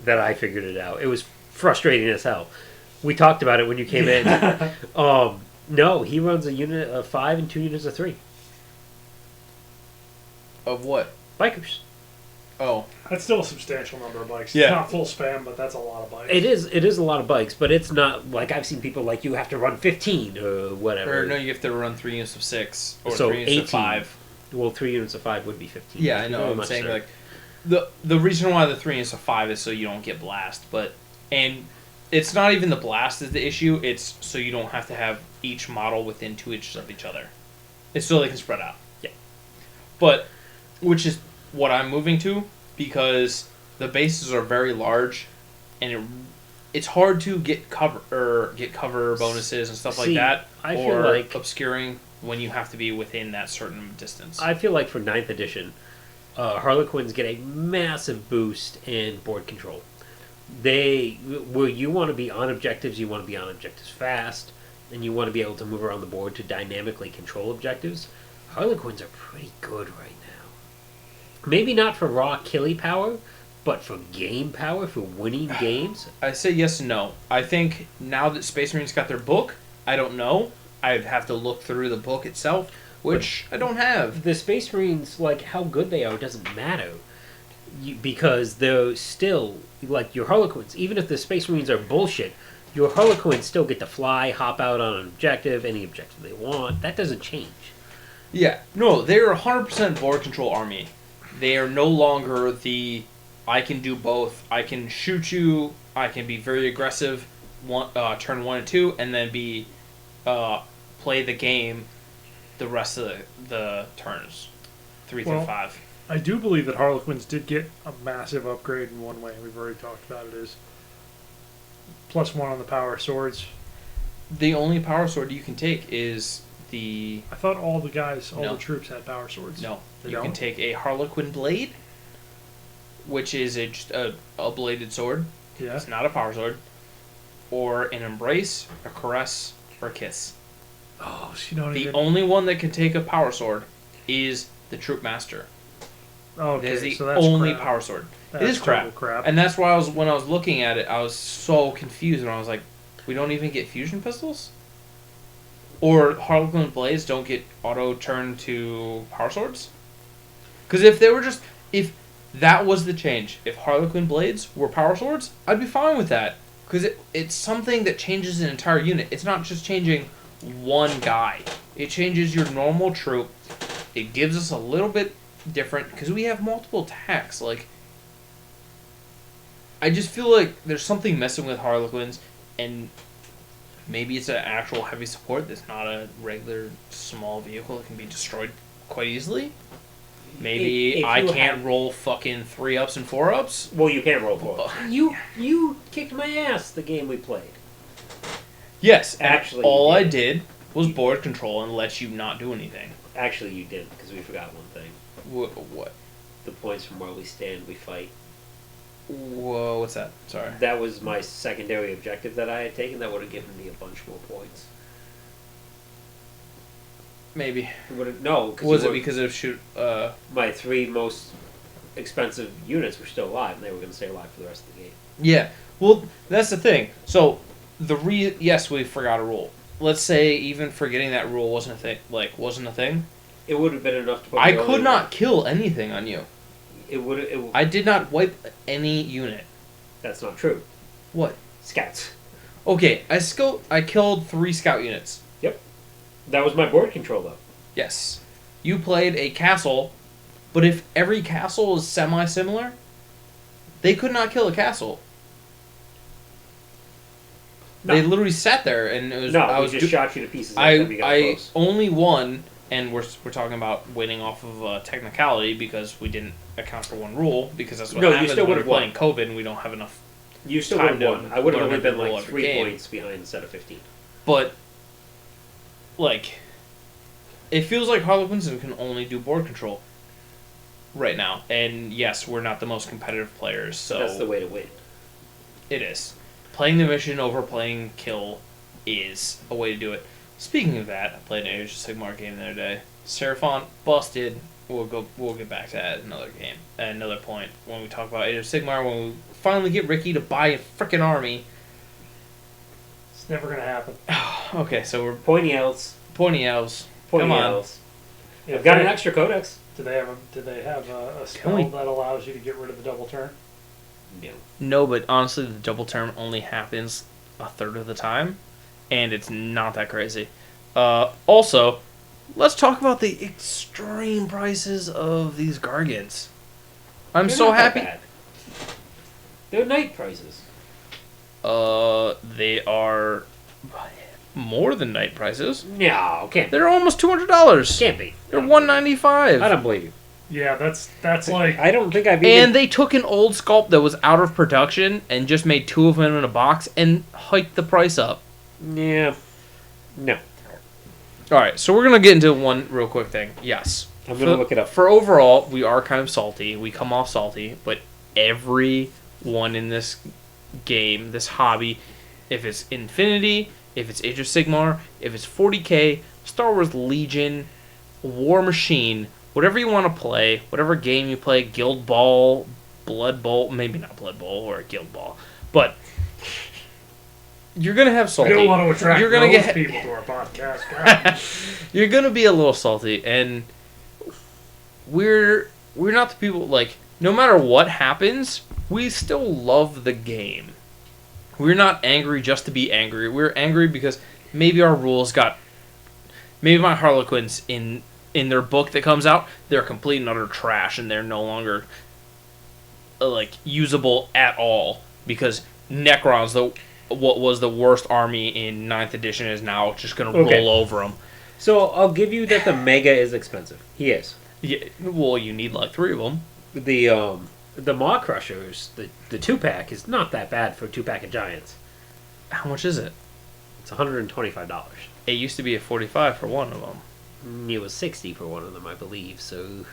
that I figured it out. It was frustrating as hell. We talked about it when you came in. No, he runs a unit of 5 and 2 units of 3. Of what? Bikers. Oh. That's still a substantial number of bikes. Yeah. It's not full spam, but that's a lot of bikes. It is a lot of bikes, but it's not like I've seen people like you have to run 15 or whatever. Or no, you have to run 3 units of 6 or So 3 units 18. of 5. Well, 3 units of 5 would be 15. Yeah, I know. Very I'm much saying so. like the reason why the 3 units of 5 is so you don't get blast, and it's not even the blast is the issue. It's so you don't have to have each model within 2 inches of each other. It's so they can spread out. Yeah. But which is what I'm moving to because the bases are very large, and it's hard to get cover bonuses and stuff like that. I or feel like obscuring when you have to be within that certain distance. I feel like for 9th edition, Harlequins get a massive boost in board control. Where you want to be on objectives, you want to be on objectives fast, and you want to be able to move around the board to dynamically control objectives. Harlequins are pretty good right now. Maybe not for raw killy power, but for game power, for winning games. I say yes and no. I think now that Space Marines got their book, I don't know. I'd have to look through the book itself, which I don't have. The Space Marines, like, how good they are doesn't matter. Because they're still, like, your Harlequins, even if the Space Marines are bullshit, your Harlequins still get to fly, hop out on an objective, any objective they want. That doesn't change. Yeah. No, they're 100% board control army. They are no longer the, I can do both. I can shoot you, I can be very aggressive, turn 1 and 2, and then play the game the rest of the turns. 3 through 5. I do believe that Harlequins did get a massive upgrade in one way. We've already talked about it. Is +1 on the power swords. The only power sword you can take is the... I thought all the guys, all No. the troops had power swords. No. They You don't? can take a Harlequin blade, which is just a bladed sword. Yeah. It's not a power sword. Or an embrace, a caress, or a kiss. Oh, so you don't The even... only one that can take a power sword is the troop master. Oh, It is okay, the so that's only crap. power sword. That's It is total crap. And that's why when I was looking at it, I was so confused. And I was like, we don't even get fusion pistols? Or Harlequin blades don't get auto turn to power swords? Because if that was the change, if Harlequin blades were power swords, I'd be fine with that. Because it's something that changes an entire unit. It's not just changing one guy. It changes your normal troop. It gives us a little bit different, because we have multiple attacks. Like, I just feel like there's something messing with Harlequins, and maybe it's an actual heavy support that's not a regular small vehicle that can be destroyed quite easily. Maybe If I you can't have- roll fucking 3-ups and 4-ups. Well, you can't roll for it. You kicked my ass the game we played. Yes, and Actually, all you I did. did was board control and let you not do anything. Actually, you didn't, because we forgot one thing. What? The points from where we stand, we fight. Whoa, what's that? Sorry. That was my secondary objective that I had taken. That would have given me a bunch more points. Maybe. No, Was it because of shoot? My 3 most expensive units were still alive, and they were going to stay alive for the rest of the game. Yeah. Well, that's the thing. So yes, we forgot a rule. Let's say even forgetting that rule wasn't a thing. Wasn't a thing. It would have been enough to put. I could not kill anything on you. It would. I did not wipe any unit. That's not true. What? Scouts. Okay, I killed 3 scout units. Yep. That was my board control, though. Yes. You played a castle, but if every castle is semi-similar, they could not kill a castle. No. They literally sat there, and it was. No, I we was just shot you to pieces every time you got I close. only won, and we're talking about winning off of technicality because we didn't account for one rule, because that's what No, you happens still when we're would've won. playing COVID and we don't have enough You still would time have to won. I would have learn only every been rule like every 3 game. points behind instead of 15. But, like, it feels like Harlequins can only do board control right now. And yes, we're not the most competitive players, so That's the way to win. it is. Playing the mission over playing kill is a way to do it. Speaking of that, I played an Age of Sigmar game the other day. Seraphon busted. We'll get back to that at another game, at another point when we talk about Age of Sigmar. When we finally get Ricky to buy a freaking army. It's never gonna happen. Okay, so we're Pointy elves. pointy elves. Pointy Come on. elves. I've got an extra codex. Do they have a spell we- that allows you to get rid of the double turn? No. No, but honestly, the double term only happens a third of the time, and it's not that crazy. Also, let's talk about the extreme prices of these Gargants. I'm They're so not that happy. bad. They're night prices. They are more than night prices. No, can't. They're almost $200. Can't be. They're $195. I don't believe you. Yeah, that's like I don't think I've even. And they took an old sculpt that was out of production and just made 2 of them in a box and hiked the price up. Yeah. No. All right, so we're gonna get into one real quick thing. Yes, I'm gonna look it up. For overall, we are kind of salty. We come off salty, but everyone in this game, this hobby, if it's Infinity, if it's Age of Sigmar, if it's 40K, Star Wars Legion, War Machine, whatever you want to play, whatever game you play, Guild Ball, Blood Bowl, maybe not Blood Bowl or Guild Ball, but you're gonna have we salty. don't want to attract You're gonna those get people to our podcast. God. you're gonna be a little salty, and we're not the people, like, no matter what happens, we still love the game. We're not angry just to be angry. We're angry because maybe our rules got, maybe my Harlequins in their book that comes out, they're complete and utter trash, and they're no longer like usable at all because Necron's what was the worst army in 9th edition is now just gonna roll over them. So I'll give you that the Mega is expensive. He is. Yeah, well, you need like 3 of them. The Maw Crushers, the 2-pack is not that bad for a 2-pack of Giants. How much is it? It's $125. It used to be a 45 for one of them. It was 60 for one of them, I believe. So.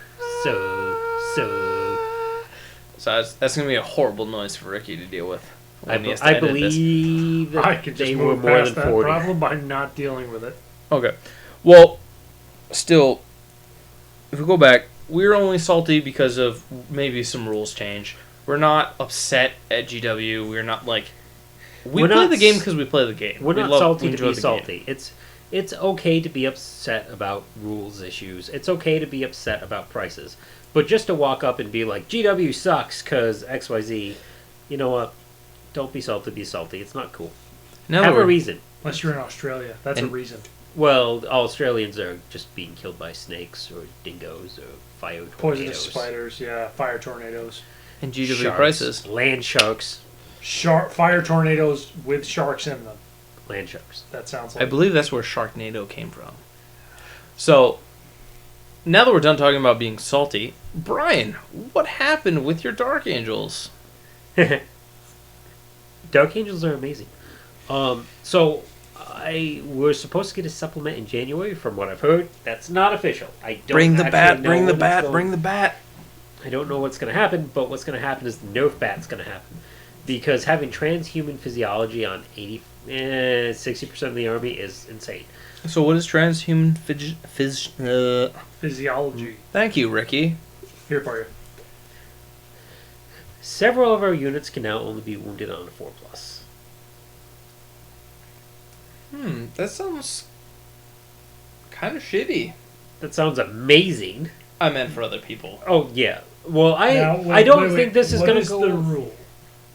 So that's gonna be a horrible noise for Ricky to deal with. I when he has to edit this. believe that I could just they were move more past than that 40. problem by not dealing with it. Okay. Well, still, if we go back, we're only salty because of maybe some rules change. We're not upset at GW. We're not like we We're play not the game because we play the game. We're We not love- salty we to enjoy be the salty. game. It's okay to be upset about rules issues. It's okay to be upset about prices. But just to walk up and be like, GW sucks because XYZ, you know what? Don't be salty, be salty. It's not cool. In other Have a words, reason. Unless you're in Australia, that's a And- reason. Well, Australians are just being killed by snakes or dingoes or fire tornadoes. Poisonous spiders, yeah, fire tornadoes, and GW Sharks, prices. Land sharks. fire tornadoes with sharks in them. Land sharks. That sounds I like believe that's where Sharknado came from. So, now that we're done talking about being salty, Brian, what happened with your Dark Angels? Dark Angels are amazing. So I was supposed to get a supplement in January, from what I've heard. That's not official. I don't Bring the actually bat, know bring the when it's bat, going- bring the bat. I don't know what's going to happen, but what's going to happen is the Nerf bat's going to happen. Because having transhuman physiology on 60% of the army is insane. So what is transhuman physiology. Thank you, Ricky. Here for you. Several of our units can now only be wounded on a 4+. That sounds kind of shitty. That sounds amazing. I meant for other people. Oh, yeah. Well, Now, I don't think this is what going to is go... the rule?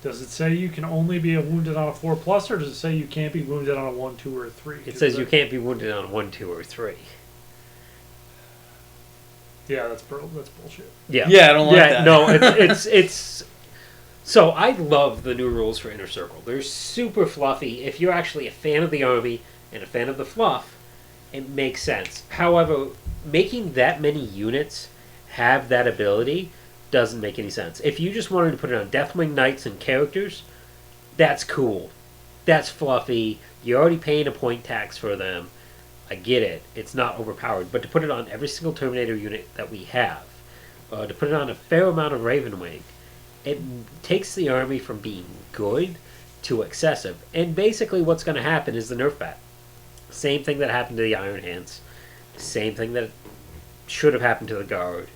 Does it say you can only be wounded on a 4+, or does it say you can't be wounded on a 1, 2, or 3? It says you can't be wounded on 1, 2, or 3. Yeah, that's bullshit. Yeah, Yeah, I don't like that. No, it's. So I love the new rules for Inner Circle. They're super fluffy. If you're actually a fan of the army and a fan of the fluff, it makes sense. However, making that many units have that ability doesn't make any sense. If you just wanted to put it on Deathwing Knights and characters, That's cool. That's fluffy. You're already paying a point tax for them. I get it. It's not overpowered. But to put it on every single Terminator unit that we have, to put it on a fair amount of Ravenwing, it takes the army from being good to excessive. And basically what's going to happen is the nerf bat. Same thing that happened to the Iron Hands. Same thing that should have happened to the Guard.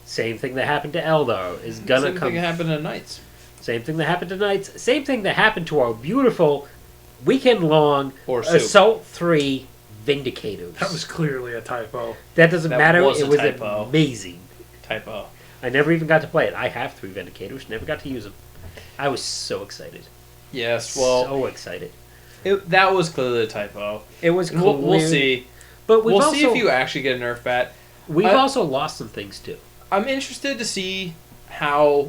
Same thing that happened to Eldar is going to come. Same thing happened to Knights. Same thing that happened to Knights. Same thing that happened to our beautiful weekend-long Or soup. Assault 3 Vindicators. That was clearly a typo. That doesn't That matter. was It a was typo. amazing. Typo. I never even got to play it. I have 3 Vindicators. Never got to use them. I was so excited. Yes, well, So excited. that was clearly a typo. It was And cool. we'll see. But We'll see if you actually get a Nerf bat. We've I- also lost some things too. I'm interested to see how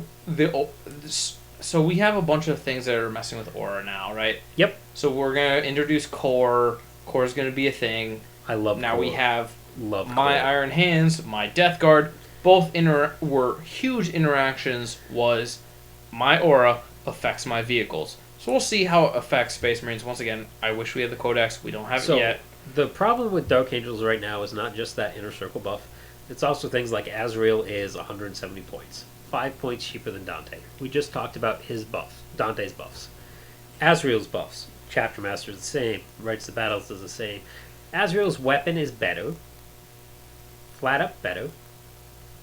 so we have a bunch of things that are messing with Aura now, right? Yep. So we're gonna introduce Core. Core is gonna be a thing. I love. Now Core. we have love my Core. Iron Hands, my Death Guard. Both were huge interactions. Was my Aura affects my vehicles. So we'll see how it affects Space Marines. Once again, I wish we had the Codex. We don't have So it yet. the problem with Dark Angels right now is not just that inner circle buff. It's also things like Azrael is 170 points. 5 points cheaper than Dante. We just talked about his buffs, Dante's buffs. Azrael's buffs. Chapter Master is the same. Writes the Battles is the same. Azrael's weapon is better. Flat up better.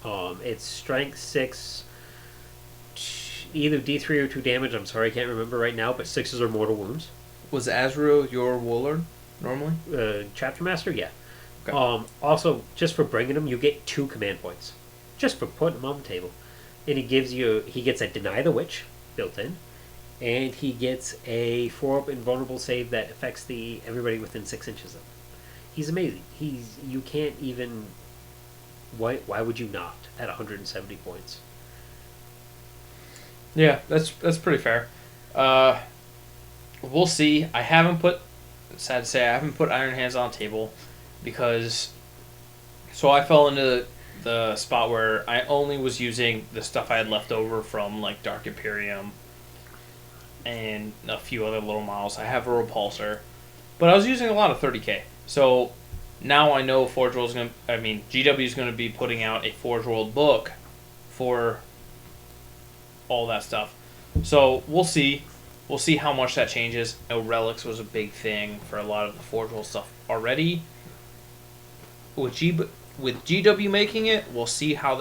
It's strength 6, either D3 or 2 damage. I'm sorry, I can't remember right now, but 6s are mortal wounds. Was Azrael your Woolard normally? Chapter Master, yeah. Okay. Also, just for bringing him, you get 2 command points. Just for putting him on the table. And he gets a Deny the Witch built in. And he gets a 4-up invulnerable save that affects everybody within 6 inches of him. He's amazing. You can't even... Why would you not at 170 points? Yeah, that's pretty fair. We'll see. Sad to say, I haven't put Iron Hands on the table because. So I fell into the spot where I only was using the stuff I had left over from like Dark Imperium and a few other little models. I have a repulsor, but I was using a lot of 30k. So now I know GW is going to be putting out a Forge World book for all that stuff. So we'll see. We'll see how much that changes. I know Relics was a big thing for a lot of the Forge World stuff already. With GW making it, we'll see how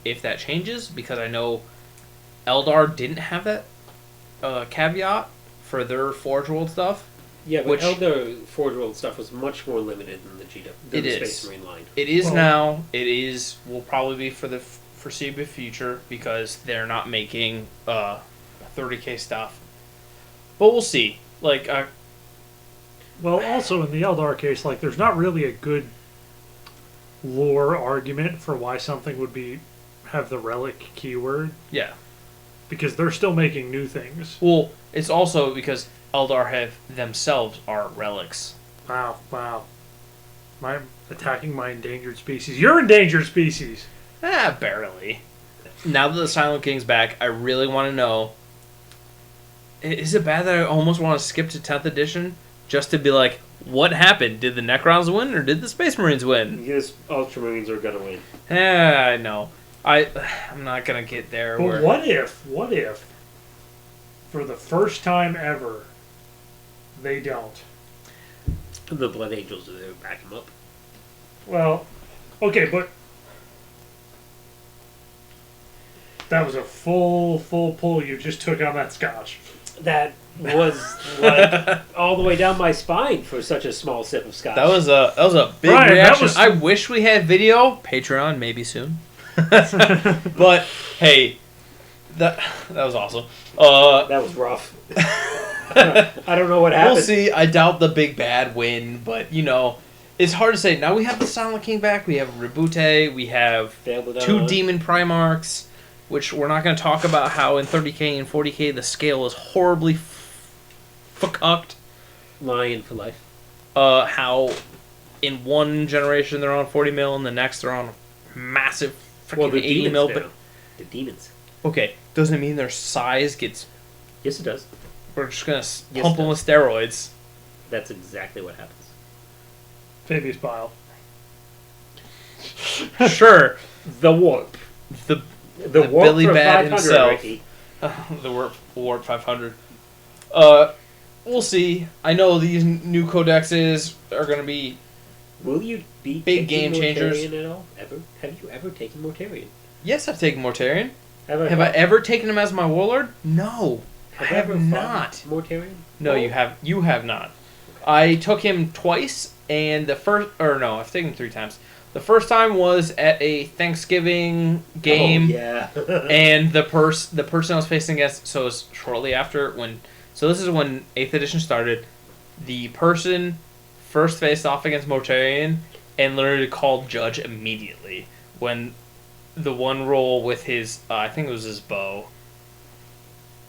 if that changes, because I know Eldar didn't have that caveat for their Forge World stuff. Yeah, but Which- Elder Forge World stuff was much more limited than the It Space is. Marine line. It is Well- now. It is. Will probably be for the foreseeable future because they're not making 30k stuff. But we'll see. Like, Well, also in the Eldar case, like, there's not really a good lore argument for why something would have the relic keyword, yeah. because they're still making new things. Well, it's also because Eldar themselves are relics. Wow. I'm attacking my endangered species. You're endangered species! Barely. Now that the Silent King's back, I really want to know. Is it bad that I almost want to skip to 10th edition just to be like, what happened? Did the Necrons win or did the Space Marines win? Because Ultramarines are going to win. I know. I'm not gonna get there. But what if, for the first time ever, they don't? The Blood Angels are there to back them up. Well, okay, but that was a full pull you just took on that scotch. That was like all the way down my spine for such a small sip of scotch. That was a big Bryan, that reaction. was- I wish we had video. Patreon, maybe soon. But hey, that was awesome. That was rough. I don't know what happened. We'll see. I doubt the big bad win, but it's hard to say. Now we have the Silent King back. We have Rebute. We have Failed it 2 out. Demon Primarchs, which we're not going to talk about how in 30k and 40k the scale is horribly fucked. Lion for life. How in one generation they're on 40 mil, and the next they're on massive freaking 80 mil. But the demons. okay, doesn't it mean their size gets Yes, it does. We're just gonna Yes, pump them it with steroids. That's exactly what happens. Fabius Bile. Sure, The warp. the The warp Billy for Bad 500, himself. Ricky. the warp 500. We'll see. I know these new codexes are gonna be Will you be Big taking game changers. Mortarion at all? Ever? Have you ever taken Mortarion? yes. I've taken Mortarion. Have I ever taken him as my warlord? No, I have ever not. fought Mortarion? No, Oh. you have. You have not. I took him twice, and the first, or no, I've taken him 3 times. The first time was at a Thanksgiving game, Oh, yeah. and the person I was facing against. So it was shortly after when. So this is when 8th edition started. The person first faced off against Mortarion, and literally called judge immediately when the one roll with his. I think it was his bow.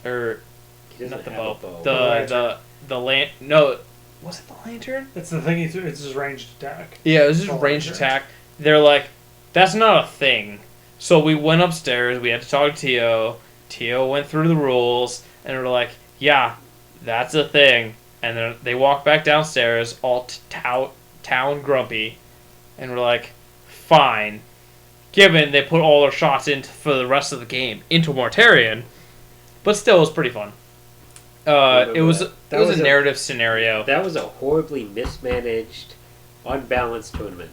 Or He doesn't not the have bow. a bow. The no, was it the lantern? It's the thing. It's his ranged attack. Yeah, it was just The a ranged lantern. attack. They're like, that's not a thing. So we went upstairs. We had to talk to Tio. Tio went through the rules, and we're like, yeah, that's a thing. And then they walked back downstairs, all town grumpy, and we're like, fine. Given they put all their shots in for the rest of the game into Mortarion, but still, it was pretty fun. It was That a was a- narrative scenario. That was a horribly mismanaged, unbalanced tournament.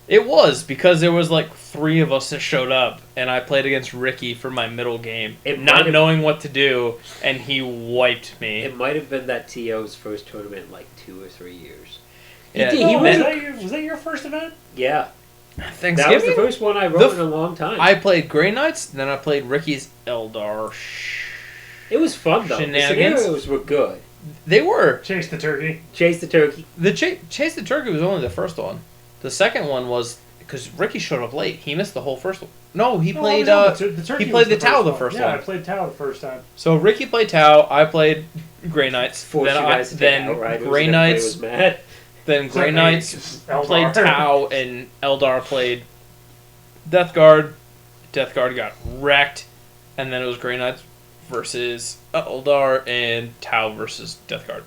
It was because there was like 3 of us that showed up, and I played against Ricky for my middle game, It might not have- knowing what to do, and he wiped me. It might have been that TO's first tournament in like 2 or 3 years. Yeah, He Oh, was, meant- that your first event? Yeah. Thanksgiving. That was the first one I wrote in a long time. I played Grey Knights, then I played Ricky's Eldar. It was fun though. The Shenanigans? scenarios were good. They were Chase the turkey. Chase the turkey. the Chase the Turkey was only the first one. The second one was because Ricky showed up late. He missed the whole first one. No, he played. The turkey he played was the Tau the one. first Yeah, one. I played Tau the first time. So Ricky played Tau. I played Grey Knights. Forced then you guys to take Outriders. Grey and everybody Knights. was mad. Then Grey Except Knights me, Eldar. played Tau, and Eldar played Death Guard. Death Guard got wrecked, and then it was Grey Knights versus Eldar, and Tau versus Death Guard.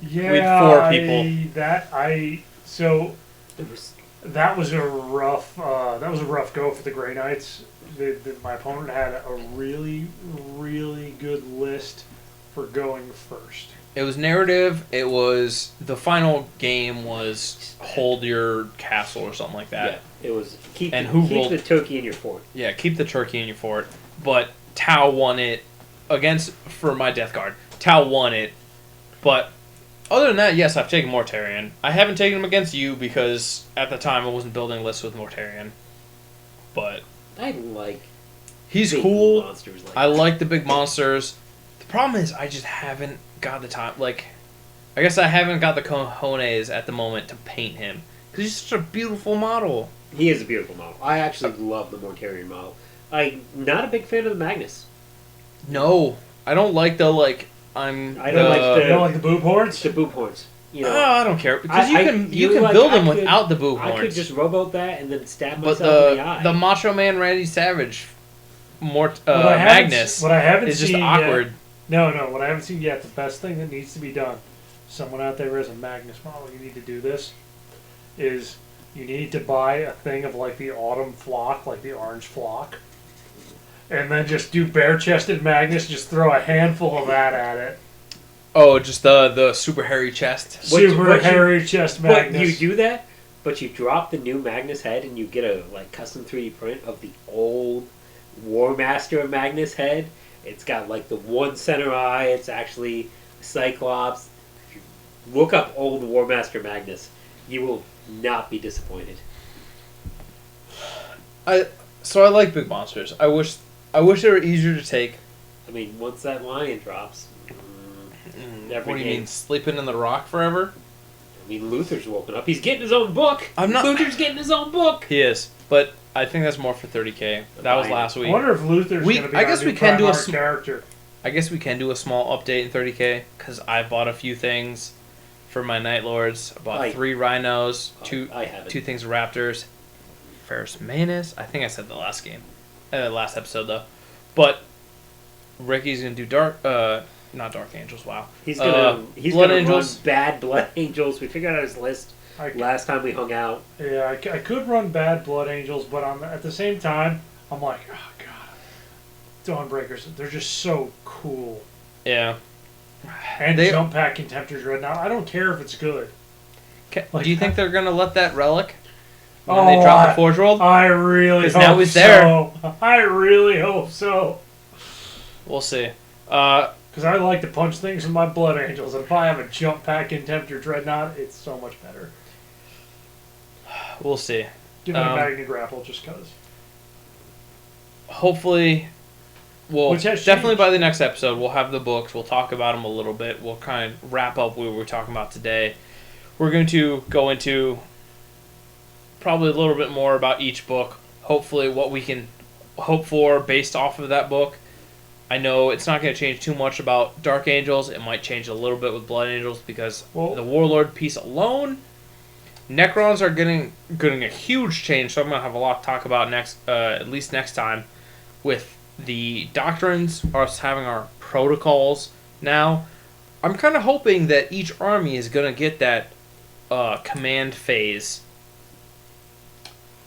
Yeah, 4 people. So It was that was a rough go for the Grey Knights. My opponent had a really, really good list for going first. It was narrative. It was the final game was hold your castle or something like that. yeah. It was keep And who keep rolled- the turkey in your fort. Yeah, keep the turkey in your fort. But Tau won it for my Death Guard. Tau won it. But other than that, yes, I've taken Mortarion. I haven't taken him against you because at the time I wasn't building lists with Mortarion. But I like he's big cool. monsters like I that. like the big monsters. The problem is I just haven't got the time. Like, I guess I haven't got the cojones at the moment to paint him. Because he's such a beautiful model. He is a beautiful model. I actually love the Mortarion model. I'm not a big fan of the Magnus. No, I don't like the, like, I don't like You don't like the boob horns? The boob horns. You Oh, know, I don't care. Because you can like, build I him could- without the boo I could horns. just rowboat that and then stab But myself in the eye. the Macho Man Randy Savage What I haven't Magnus what I haven't is just seen awkward. Yet, no, what I haven't seen yet, the best thing that needs to be done, someone out there has a Magnus model, you need to do this, is you need to buy a thing of like the autumn flock, like the orange flock, and then just do bare-chested Magnus, just throw a handful of that at it. Oh, just the super hairy chest. Super hairy chest But Magnus. you do that, but you drop the new Magnus head and you get a like custom 3D print of the old War Master Magnus head. It's got like the one center eye. It's actually Cyclops. If you look up old War Master Magnus, you will not be disappointed. So I like big monsters. I wish they were easier to take. I mean, once that lion drops, every What do you game. mean, sleeping in the rock forever? I mean, Luther's woken up. He's getting his own book. I'm not- Luther's getting his own book. He is, but I think that's more for 30K. That was last I week. wonder if Luther's We- going to be I our guess new we can do a Primarch character. I guess we can do a small update in 30K because I bought a few things for my Night Lords. I bought 3 rhinos, I haven't. 2 things of raptors, Ferris Manus. I think I said the last game, last episode though. But Ricky's gonna do not Dark Angels. Wow. He's Blood gonna Angels. run bad Blood Angels. We figured out his list I, last time we hung out. yeah, I could run bad Blood Angels, but at the same time, I'm like, oh god, Dawnbreakers, they're just so cool. Yeah. And Jump Pack Contemptor's Dreadnought. I don't care if it's good. Do you think they're gonna let that relic when they drop the Forge World? I really hope now he's so. there. I really hope so. We'll see. Because I like to punch things with my Blood Angels, and if I have a Jump Pack Contemptor Dreadnought, it's so much better. We'll see. Give me a Magna Grapple just because. Hopefully, well, definitely changed. by the next episode, we'll have the books. We'll talk about them a little bit. We'll kind of wrap up what we were talking about today. We're going to go into probably a little bit more about each book. Hopefully, what we can hope for based off of that book. I know it's not going to change too much about Dark Angels. It might change a little bit with Blood Angels because the Warlord piece alone. Necrons are getting a huge change, so I'm going to have a lot to talk about at least next time. With the doctrines, us having our protocols now, I'm kind of hoping that each army is going to get that command phase.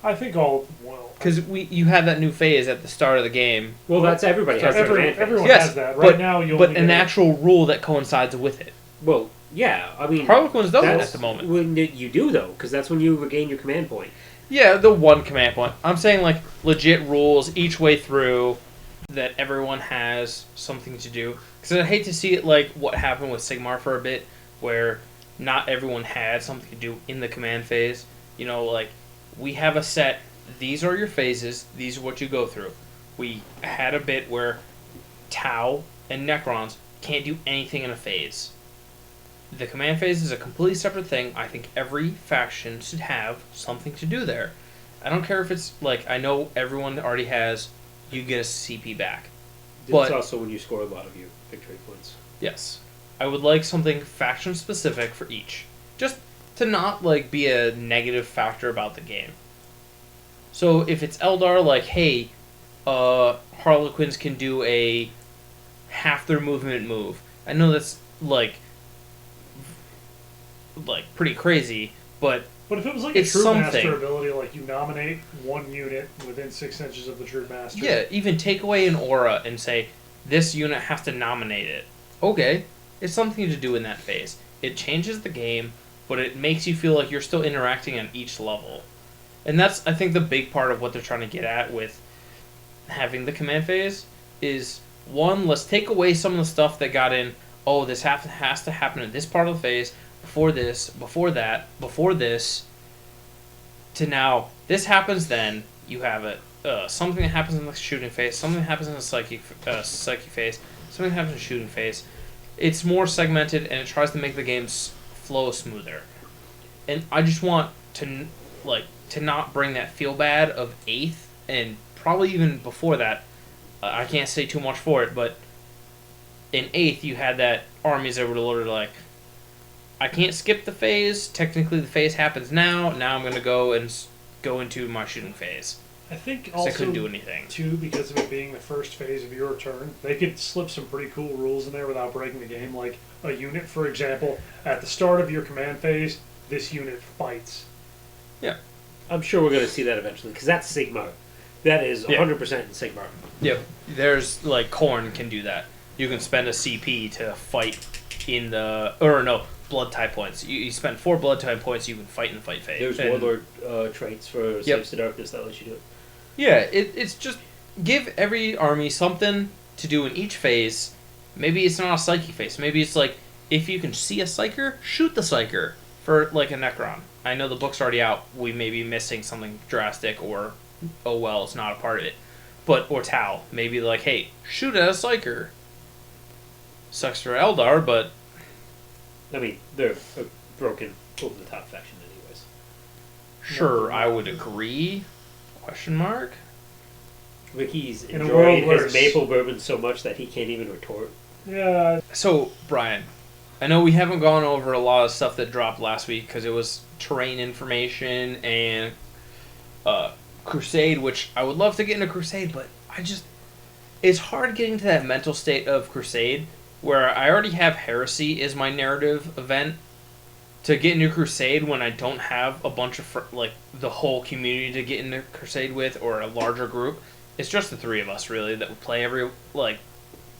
I think all will. Because you had that new phase at the start of the game. Well, that's everybody has everyone yes, has that. Right now, an actual rule that coincides with it. Well, yeah, I mean... Harlequins don't at the moment. When you do, though, because that's when you regain your command point. Yeah, the one command point. I'm saying, like, legit rules each way through that everyone has something to do. Because I hate to see it like what happened with Sigmar for a bit, where not everyone had something to do in the command phase. You know, like, we have a set, these are your phases, these are what you go through. We had a bit where Tau and Necrons can't do anything in a phase. The command phase is a completely separate thing. I think every faction should have something to do there. I don't care if it's, like, I know everyone already has, you get a CP back. It's also when you score a lot of your victory points. Yes. I would like something faction-specific for each. Just to not, like, be a negative factor about the game. So if it's Eldar, like, hey, Harlequins can do a half their movement move. I know that's, like pretty crazy, but if it was like it's a Troop something. Master ability, like you nominate one unit within 6 inches of the Troop Master. Yeah, even take away an aura and say, this unit has to nominate it. Okay, it's something to do in that phase. It changes the game, but it makes you feel like you're still interacting on each level. And that's, I think, the big part of what they're trying to get at with having the command phase is, one, let's take away some of the stuff that got in, oh, this has to happen in this part of the phase, before this, before that, before this, to now, this happens then, you have it, something that happens in the shooting phase, something that happens in the psychic phase, something that happens in the shooting phase. It's more segmented, and it tries to make the games flow smoother. And I just want to not bring that feel bad of 8th, and probably even before that, I can't say too much for it, but in 8th you had that armies that were literally like, I can't skip the phase, technically the phase happens now I'm going to go into my shooting phase. I think I also, couldn't do anything. too, because of it being the first phase of your turn, they could slip some pretty cool rules in there without breaking the game. Like a unit, for example, at the start of your command phase, this unit fights. Yeah. I'm sure we're going to see that eventually, because that's Sigmar. That is 100% Sigmar. Yep. There's, like, Khorne can do that. You can spend a CP to fight in the... Or, no, blood type points. You spend 4 blood type points, you can fight in the fight phase. There's Warlord traits for Slaves to Darkness that lets you do it. Yeah, it's just... Give every army something to do in each phase. Maybe it's not a Psychic phase. Maybe it's like, if you can see a Psyker, shoot the Psyker for, like, a Necron. I know the book's already out. We may be missing something drastic, or, oh well, it's not a part of it. But, or Tau. Maybe like, hey, shoot at a Psyker. Sucks for Eldar, but... I mean, they're a broken, over-the-top faction anyways. Sure, I would agree. Question mark? Ricky's In a enjoying world his where maple bourbon so much that he can't even retort. Yeah. So, Brian, I know we haven't gone over a lot of stuff that dropped last week because it was terrain information and Crusade, which I would love to get into Crusade, but it's hard getting to that mental state of Crusade where I already have Heresy as my narrative event. To get into Crusade when I don't have a bunch of like the whole community to get into Crusade with or a larger group, it's just the three of us really that play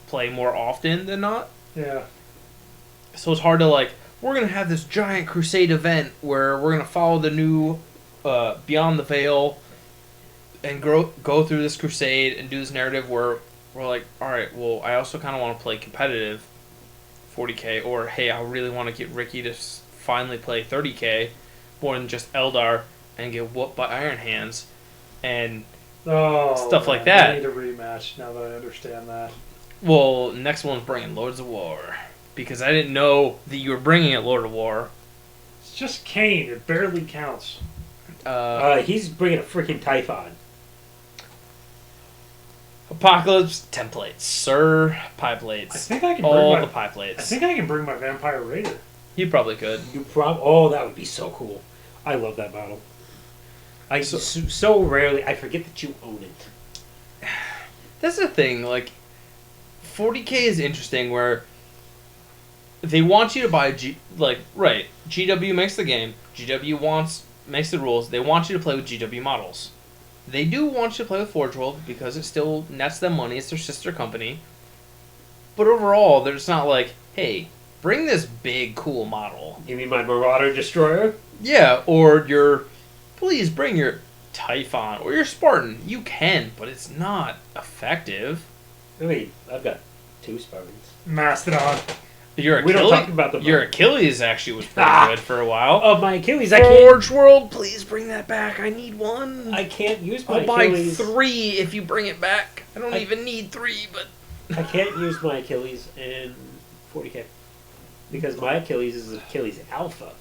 play more often than not. Yeah. So it's hard to we're gonna have this giant Crusade event where we're gonna follow the new Beyond the Veil and go through this Crusade and do this narrative where we're like, all right, well, I also kind of want to play competitive 40k, or hey, I really want to get Ricky to finally play 30k more than just Eldar and get whooped by Iron Hands and stuff like that. I need a rematch now that I understand that. Well, next one's bringing Lords of War because I didn't know that you were bringing it Lord of War. It's just Kane. It barely counts. He's bringing a freaking Typhon. Apocalypse templates, sir. Pie plates. I think I can all bring the pie plates. I think I can bring my Vampire Raider. You probably could. Oh, that would be so cool. I love that model. So rarely I forget that you own it. That's the thing. 40k is interesting where they want you to buy GW makes the game. GW makes the rules. They want you to play with GW models. They do want you to play with Forge World because it still nets them money. It's their sister company. But overall, they're just not like, hey, bring this big, cool model. You mean my Marauder Destroyer? Yeah, please bring your Typhon or your Spartan. You can, but it's not effective. I mean, I've got 2 Spartans. Mastodon. We don't talk about the Your Achilles actually was pretty good for a while. Oh, my Achilles, I can't... Forge World, please bring that back. I need one. I can't use my I'll buy Achilles. 3 if you bring it back. I don't even need 3, but... I can't use my Achilles in 40k. Because my Achilles is Achilles Alpha.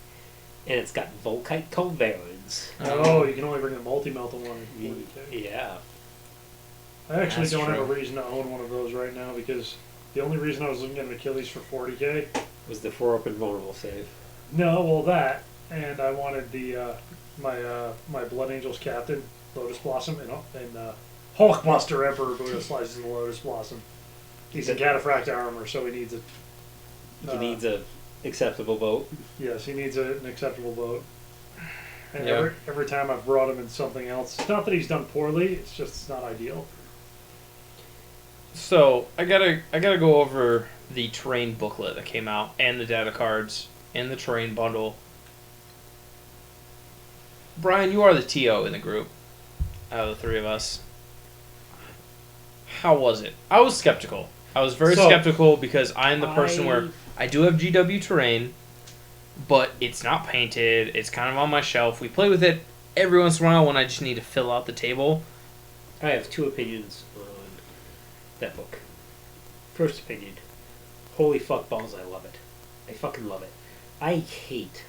And it's got Volkite Culverins. Oh, you can only bring the multi-melted one in 40k. Yeah. I actually That's don't true. have a reason to own one of those right now because the only reason I was looking at an Achilles for 40k Was the 4-up invulnerable save. No, well that, and I wanted the my Blood Angels captain, Lotus Blossom, and Hulkbuster Emperor who slices the Lotus Blossom. He's in Cataphract armor, so he needs a. He needs a acceptable vote. Yes, he needs an acceptable vote. And Yeah. every time I've brought him in something else, it's not that he's done poorly. It's just it's not ideal. So, I gotta go over the terrain booklet that came out, and the data cards, and the terrain bundle. Brian, you are the TO in the group, out of the 3 of us. How was it? I was skeptical. I was very skeptical because I'm the person where I do have GW terrain, but it's not painted. It's kind of on my shelf. We play with it every once in a while when I just need to fill out the table. I have 2 opinions on that book. First opinion. Holy fuck balls, I love it. I fucking love it. I hate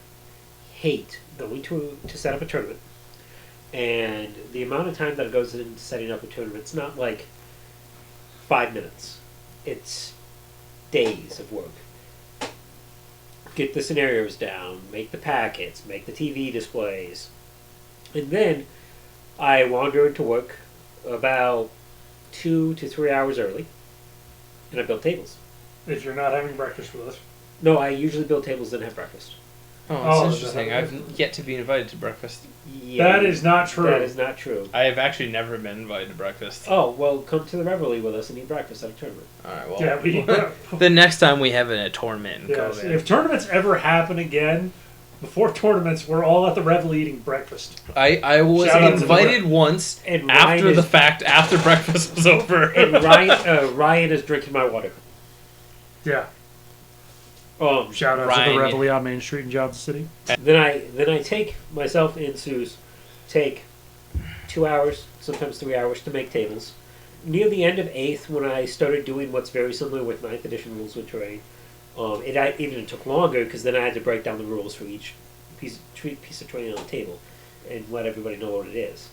going to set up a tournament. And the amount of time that goes into setting up a tournament, it's not like 5 minutes. It's days of work. Get the scenarios down, make the packets, make the TV displays. And then I wander into work about 2 to 3 hours early, and I build tables. If you're not having breakfast with us. No, I usually build tables and have breakfast. Oh, that's Oh, interesting. I've yet to be invited to breakfast. Yeah, That is not true. That is not true. I have actually never been invited to breakfast. Oh, well, come to the Reveille with us and eat breakfast at a tournament. Alright, well. Yeah, the next time we have a tournament in yes. COVID. If tournaments ever happen again, before tournaments, we're all at the Revel eating breakfast. I was Shout out to the invited once And after Ryan the is- fact, after breakfast was over. And Ryan is drinking my water. Yeah. Um, Shout out to Ryan, the Reveille on Main Street in Johnson City. Then I take myself and Suze take 2 hours, sometimes 3 hours to make tables. Near the end of 8th, when I started doing what's very similar with 9th edition rules with terrain, it even took longer because then I had to break down the rules for each piece of terrain on the table and let everybody know what it is.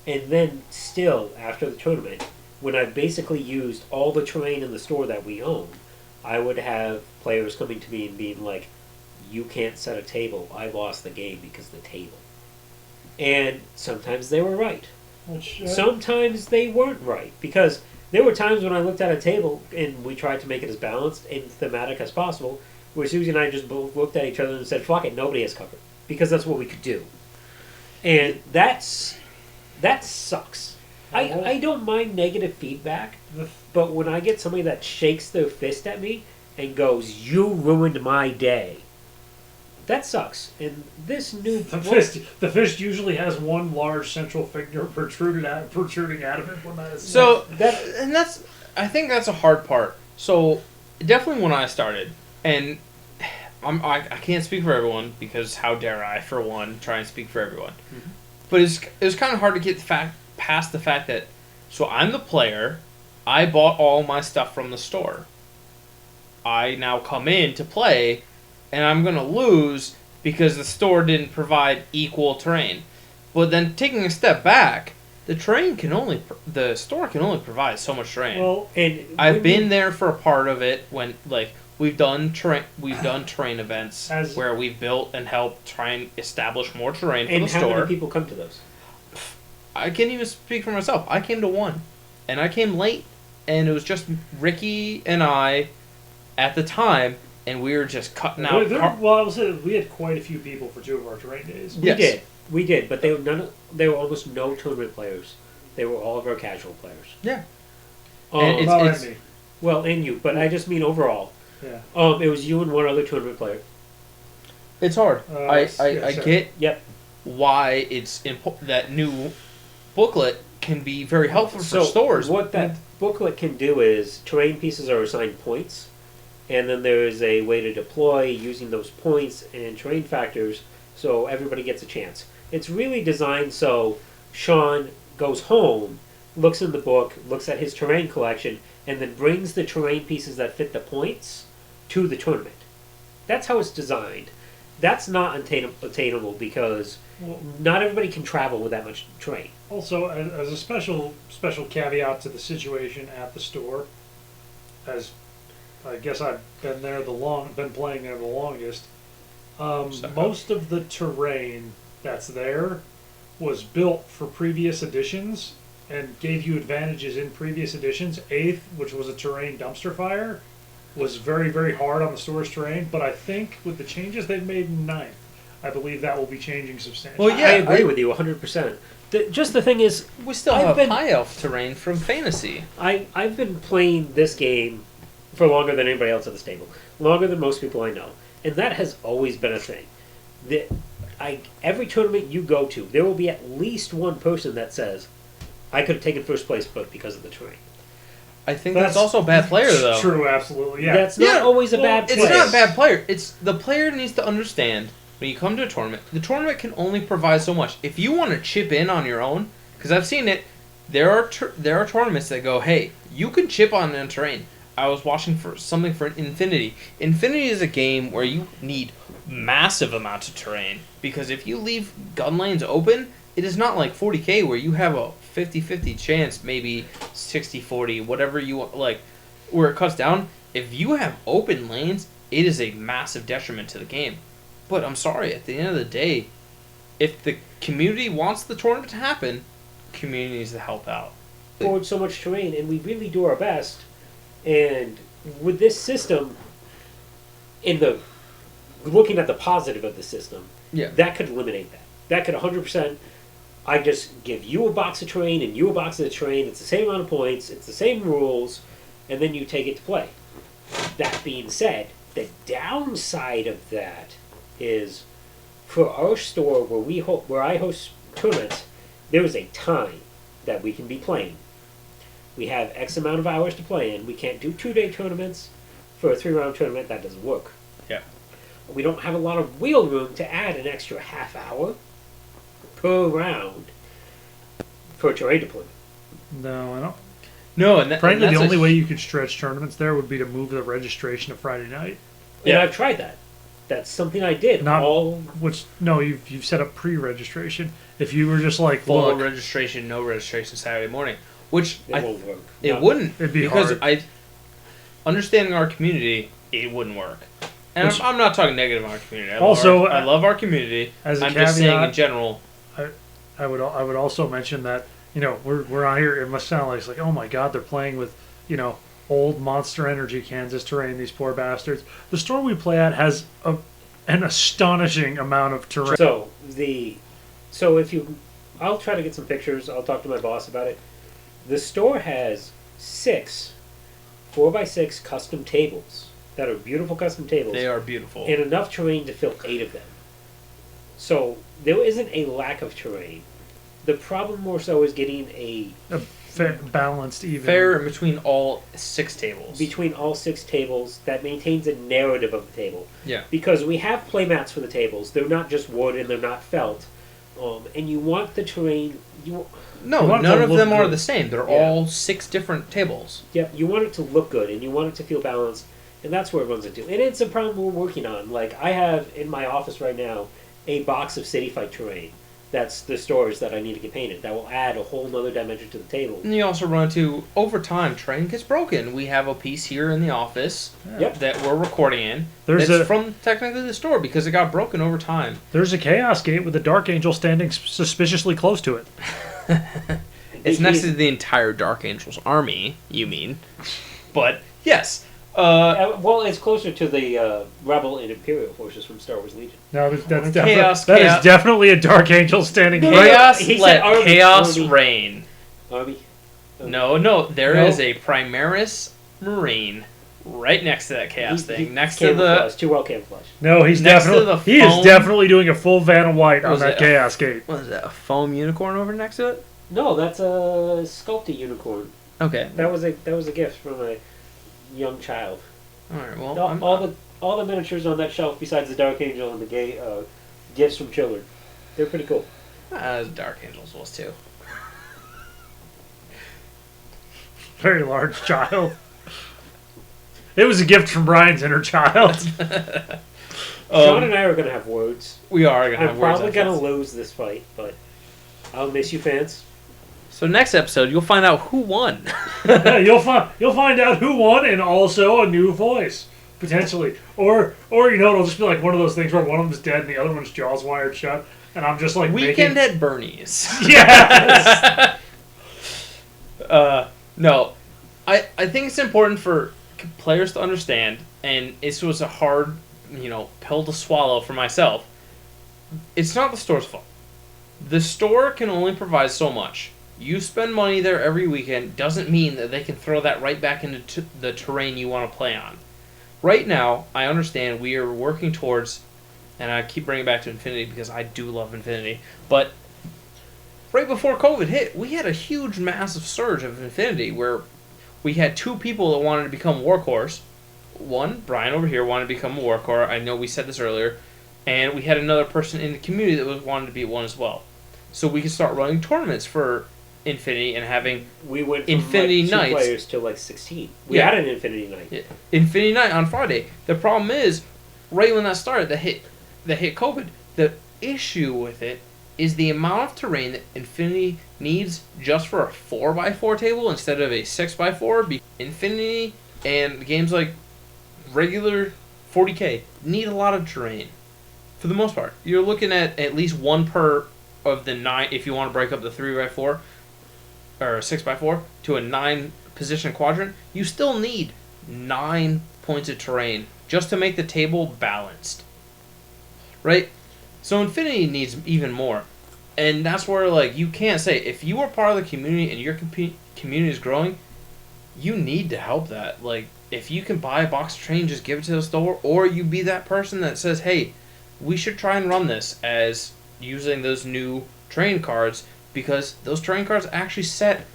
And then still, after the tournament, when I basically used all the terrain in the store that we own, I would have players coming to me and being like, you can't set a table. I lost the game because of the table. And sometimes they were right. Which, Sometimes they weren't right. Because There were times when I looked at a table and we tried to make it as balanced and thematic as possible, where Susie and I just both looked at each other and said, "Fuck it, nobody has covered," because that's what we could do, and that sucks. I don't mind negative feedback, but when I get somebody that shakes their fist at me and goes, "You ruined my day," that sucks. And this new the fist usually has one large central finger protruding out of it when that is So I think that's a hard part. So definitely when I started, and I can't speak for everyone because how dare I, for one, try and speak for everyone. Mm-hmm. But it was kind of hard to get past the fact that, so I'm the player, I bought all my stuff from the store. I now come in to play, and I'm going to lose because the store didn't provide equal terrain. But then taking a step back, the store can only provide so much terrain. Well, and I've been there for a part of it when we've done terrain events where we've built and helped try and establish more terrain for the store. And how many people come to those? I can't even speak for myself. I came to one, and I came late, and it was just Ricky and I at the time, and we were just cutting out. I will say we had quite a few people for 2 of our terrain days. We did, but they were almost no tournament players. They were all of our casual players. Yeah. And it's well, and you, but I just mean overall. Yeah. It was you and one other tournament player. It's hard. I get Yep. why it's that new booklet can be very helpful for stores. What that booklet can do is terrain pieces are assigned points, and then there is a way to deploy using those points and terrain factors, so everybody gets a chance. It's really designed so Sean goes home, looks in the book, looks at his terrain collection, and then brings the terrain pieces that fit the points to the tournament. That's how it's designed. That's not attainable because not everybody can travel with that much terrain. Also, as a special caveat to the situation at the store, as I guess I've been playing there the longest. Most of the terrain that's there was built for previous editions and gave you advantages in previous editions. 8th, which was a terrain dumpster fire, was very, very hard on the store's terrain, but I think with the changes they've made in 9th, I believe that will be changing substantially. Well, yeah, I agree with you 100%. Just the thing is, we still have high elf terrain from Fantasy. I've been playing this game for longer than anybody else at this table, longer than most people I know, and that has always been a thing. Every tournament you go to, there will be at least one person that says, "I could have taken first place, but because of the terrain." I think that's also a bad player, though. True, absolutely, yeah. That's not always a bad player. It's not a bad player. It's the player needs to understand when you come to a tournament, the tournament can only provide so much. If you want to chip in on your own, because I've seen it, there are tournaments that go, hey, you can chip on a terrain. I was watching for something for Infinity. Infinity is a game where you need massive amounts of terrain, because if you leave gun lanes open, it is not like 40k where you have a 50-50 chance, maybe 60-40, whatever you want, like, where it cuts down. If you have open lanes, it is a massive detriment to the game. But I'm sorry, at the end of the day, if the community wants the tournament to happen, the community needs to help out. Forward so much terrain, and we really do our best. And with this system, looking at the positive of the system, that could eliminate that. That could 100%. I just give you a box of terrain and you a box of terrain. It's the same amount of points. It's the same rules, and then you take it to play. That being said, the downside of that is for our store where I host tournaments, there is a time that we can be playing. We have X amount of hours to play in. We can't do 2-day tournaments. For a 3-round tournament, that doesn't work. Yeah. We don't have a lot of wheel room to add an extra half hour per round for terrain deployment. No, I don't. No, and frankly, the only way you could stretch tournaments there would be to move the registration to Friday night. Yeah, I've tried that. That's something I did. You've set up pre-registration. If you were just like full registration, no registration Saturday morning, which won't work. It wouldn't. It'd be because hard. Understanding our community, it wouldn't work. And I'm not talking negative on our community. I love our community. As a I'm caveat, just saying in general. I would also mention that we're out here. It must sound like it's like, oh my god, they're playing with, old Monster Energy Kansas terrain. These poor bastards. The store we play at has an astonishing amount of terrain. So if you, I'll try to get some pictures. I'll talk to my boss about it. The store has 6 4x6 custom tables that are beautiful custom tables. They are beautiful. And enough terrain to fill 8 of them. So there isn't a lack of terrain. The problem more so is getting a Balanced, even. Fair in between all 6 tables. Between all 6 tables that maintains a narrative of the table. Yeah. Because we have playmats for the tables. They're not just wood and they're not felt. And you want the terrain... No, none of them are the same. They're all 6 different tables. Yeah, you want it to look good and you want it to feel balanced. And that's where it runs into. And it's a problem we're working on. Like, I have in my office right now a box of City Fight terrain. That's the stores that I need to get painted. That will add a whole nother dimension to the table. And you also run into, over time, terrain gets broken. We have a piece here in the office that we're recording in. That's from technically the store because it got broken over time. There's a Chaos Gate with a Dark Angel standing suspiciously close to it. It's next to the entire Dark Angel's army, you mean. But, yes. Well, it's closer to the Rebel and Imperial forces from Star Wars Legion. No, that Chaos, is definitely a Dark Angel standing. Chaos, army, Chaos reign. Army? No, there is a Primaris Marine right next to that Chaos thing. Next to the... Too well camouflaged. No, he's definitely doing a full Vanna White on that Chaos Gate. What is that, a foam unicorn over next to it? No, that's a sculpted unicorn. Okay. That was a gift from a young child. Alright, well... All the miniatures on that shelf besides the Dark Angel and the gay gifts from children. They're pretty cool. Dark Angels was too. Very large child. It was a gift from Bryan's inner child. Sean and I are going to have words. We are going to have I'm words. probably going to lose this fight, but I'll miss you, fans. So next episode, you'll find out who won. You'll find out who won and also a new voice. Potentially. Or it'll just be like one of those things where one of them's dead and the other one's jaws wired shut. And I'm just like Weekend at Bernie's. Yes! No. I think it's important for players to understand, and this was a hard, pill to swallow for myself. It's not the store's fault. The store can only provide so much. You spend money there every weekend doesn't mean that they can throw that right back into the terrain you want to play on. Right now, I understand we are working towards, and I keep bringing it back to Infinity because I do love Infinity, but right before COVID hit, we had a huge, massive surge of Infinity where we had 2 people that wanted to become Warcores. One, Bryan over here, wanted to become a Warcore. I know we said this earlier. And we had another person in the community that wanted to be one as well. So we could start running tournaments for Infinity and having Infinity Nights. 2 Nights. players to 16. We had an Infinity Night. Yeah. Infinity Night on Friday. The problem is, right when that started, that hit COVID. The issue with it is the amount of terrain that Infinity needs just for a 4x4 table instead of a 6x4. Infinity and games like regular 40K need a lot of terrain. For the most part, you're looking at least 1 per of the 9 if you want to break up the 3x4 or 6x4 to a 9 position quadrant. You still need 9 points of terrain just to make the table balanced, right? So Infinity needs even more, and that's where you can't say if you are part of the community and your community is growing, you need to help that. If you can buy a box of terrain, just give it to the store, or you be that person that says, hey, we should try and run this as using those new terrain cards, because those terrain cards actually set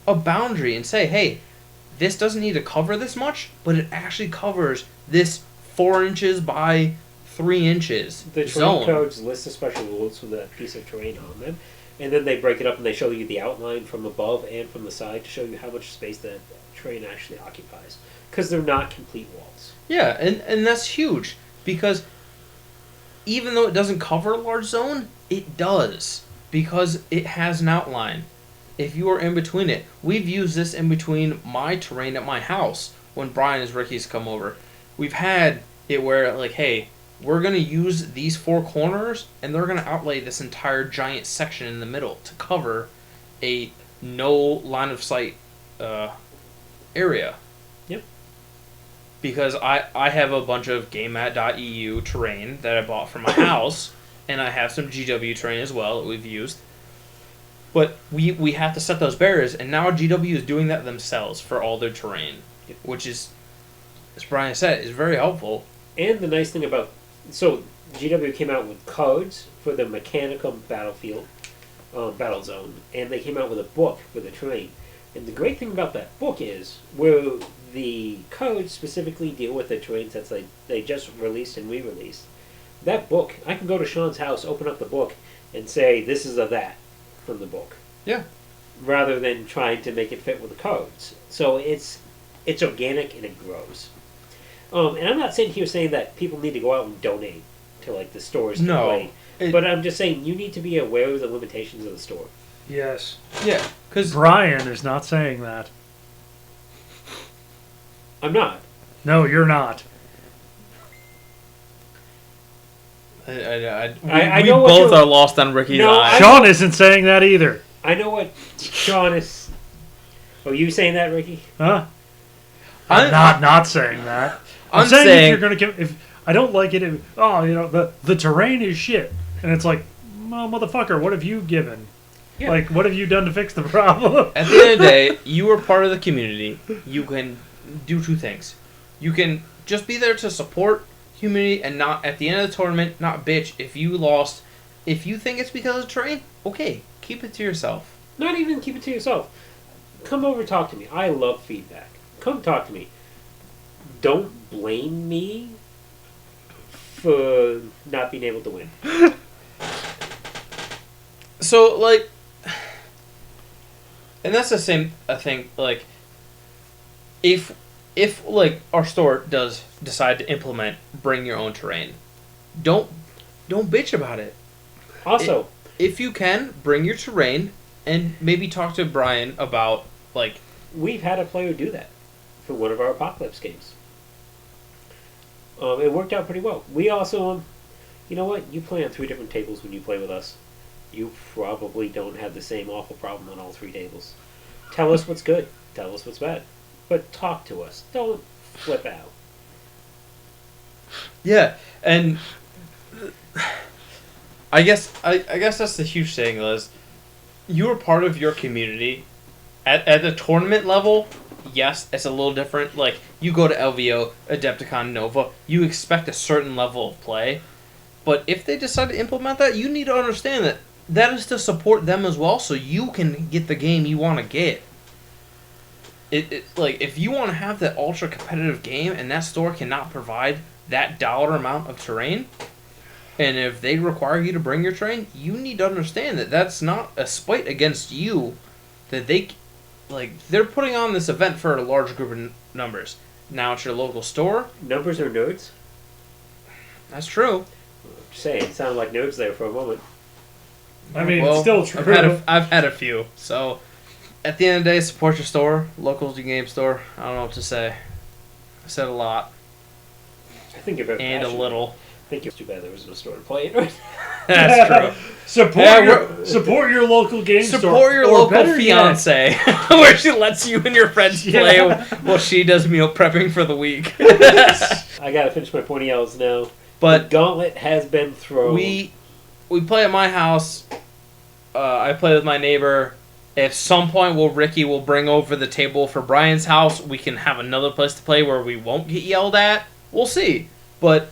a boundary and say, hey, this doesn't need to cover this much, but it actually covers this 4 inches by 3 inches The terrain cards list the special rules for that piece of terrain on them, and then they break it up and they show you the outline from above and from the side to show you how much space that terrain actually occupies, because they're not complete walls. Yeah, and that's huge, because even though it doesn't cover a large zone, it does, because it has an outline. If you are in between it, we've used this in between my terrain at my house when Bryan and Ricky's come over. We've had it where, hey, we're going to use these 4 corners, and they're going to outlay this entire giant section in the middle to cover a no line of sight area. Yep. Because I have a bunch of GameMat.eu terrain that I bought for my house, and I have some GW terrain as well that we've used. But we have to set those barriers, and now GW is doing that themselves for all their terrain, Yep. which is, as Bryan said, is very helpful. And the nice thing about... So, GW came out with codes for the mechanical battlefield, battle zone, and they came out with a book for the terrain. And the great thing about that book is, where the codes specifically deal with the terrains that they just released and re-released, that book, I can go to Sean's house, open up the book, and say, this is a that from the book. Yeah. Rather than trying to make it fit with the codes. So it's organic and it grows. And I'm not sitting here saying that people need to go out and donate to like the stores to play. But I'm just saying you need to be aware of the limitations of the store. Yes. Yeah, because Bryan is not saying that. I'm not. No, you're not. we know what both you're- are lost on Ricky's No, eye. Sean isn't saying that either. I know what Sean is... Oh, you saying that, Ricky? Huh? I'm- I'm not saying that. I'm saying if you're gonna give, if I don't like it, the terrain is shit, and it's like, well, motherfucker, what have you given? Yeah. Like, what have you done to fix the problem? At the end of the day, you are part of the community. You can do two things. You can just be there to support community and not, at the end of the tournament, not bitch if you lost. If you think it's because of terrain, okay, keep it to yourself. Not even keep it to yourself. Come over and talk to me. I love feedback. Come talk to me. Don't blame me for not being able to win. So, like, and that's the same thing, like, if like, our store does decide to implement bring your own terrain, don't bitch about it. Also, If you can, bring your terrain, and maybe talk to Bryan about, like... we've had a player do that for one of our Apocalypse games. It worked out pretty well. We also, you know what? You play on 3 different tables when you play with us. You probably don't have the same awful problem on all 3 tables. Tell us what's good. Tell us what's bad. But talk to us. Don't flip out. Yeah, and I guess that's the huge thing is you are part of your community. At the tournament level, yes, it's a little different. Like, you go to LVO, Adepticon, Nova, you expect a certain level of play. But if they decide to implement that, you need to understand that that is to support them as well, so you can get the game you want to get. Like, if you want to have that ultra competitive game and that store cannot provide that dollar amount of terrain, and if they require you to bring your terrain, you need to understand that that's not a spite against you. That they're putting on this event for a large group of numbers. Now it's your local store. Numbers are nerds. That's true. Just saying, it sounded like nerds there for a moment. I mean, Well, it's still true. I've had a few. So, at the end of the day, support your store, local game store. I don't know what to say. I said a lot I think you're very and a passionate. little. I think it's too bad there was no store to play it. Right? That's true. Support your local game store. Support your Or local better yet- fiance, where she lets you and your friends play while she does meal prepping for the week. I gotta finish my pointy L's now. The But gauntlet has been thrown. we play at my house. I play with my neighbor. At some point, Ricky will bring over the table for Bryan's house. We can have another place to play where we won't get yelled at. We'll see. But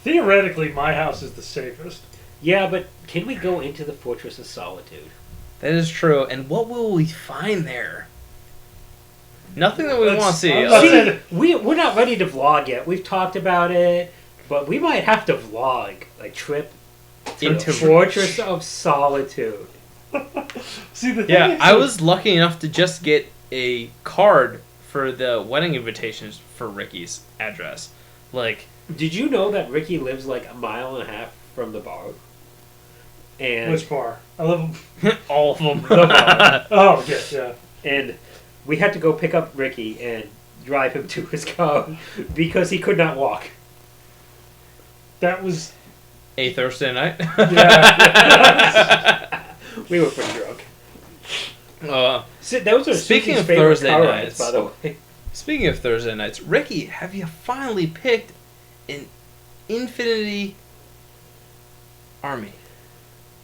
Theoretically, my house is the safest. Yeah, but can we go into the Fortress of Solitude? that is true. And what will we find there? Nothing that we want to see. That's- We're not ready to vlog yet. We've talked about it, but we might have to vlog a trip to Into- the Fortress of Solitude. See, the thing Yeah, is, I was lucky enough to just get a card for the wedding invitations for Ricky's address. Like, Did you know that Ricky lives like a mile and a half from the bar? And Which bar? I love all of them. The bar. Oh, yes, yeah. And we had to go pick up Ricky and drive him to his car because he could not walk. That was... A Thursday night. Yeah. We were pretty drunk. Those are Speaking Susie's of favorite Thursday car nights. rides, by the way. Speaking of Thursday nights, Ricky, have you finally picked an Infinity Army?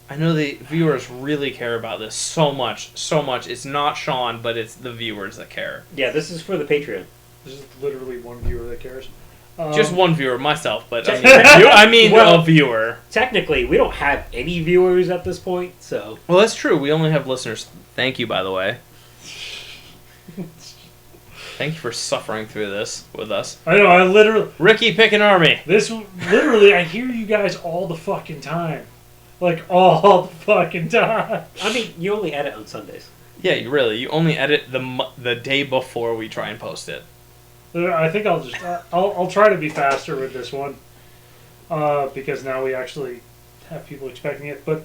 I know the viewers really care about this so much. It's not Sean, but it's the viewers that care. Yeah, this is for the Patreon. This is literally one viewer that cares. Just one viewer, myself, but I mean Well, a viewer. Technically, we don't have any viewers at this point, so... Well, that's true. We only have listeners. Thank you, by the way. Thank you for suffering through this with us. I know, I literally... Ricky, pick an army. Literally, I hear you guys all the fucking time. Like, all the fucking time. I mean, you only edit on Sundays. Yeah, you only edit the day before we try and post it. I think I'll try to be faster with this one. Because now we actually have people expecting it. But,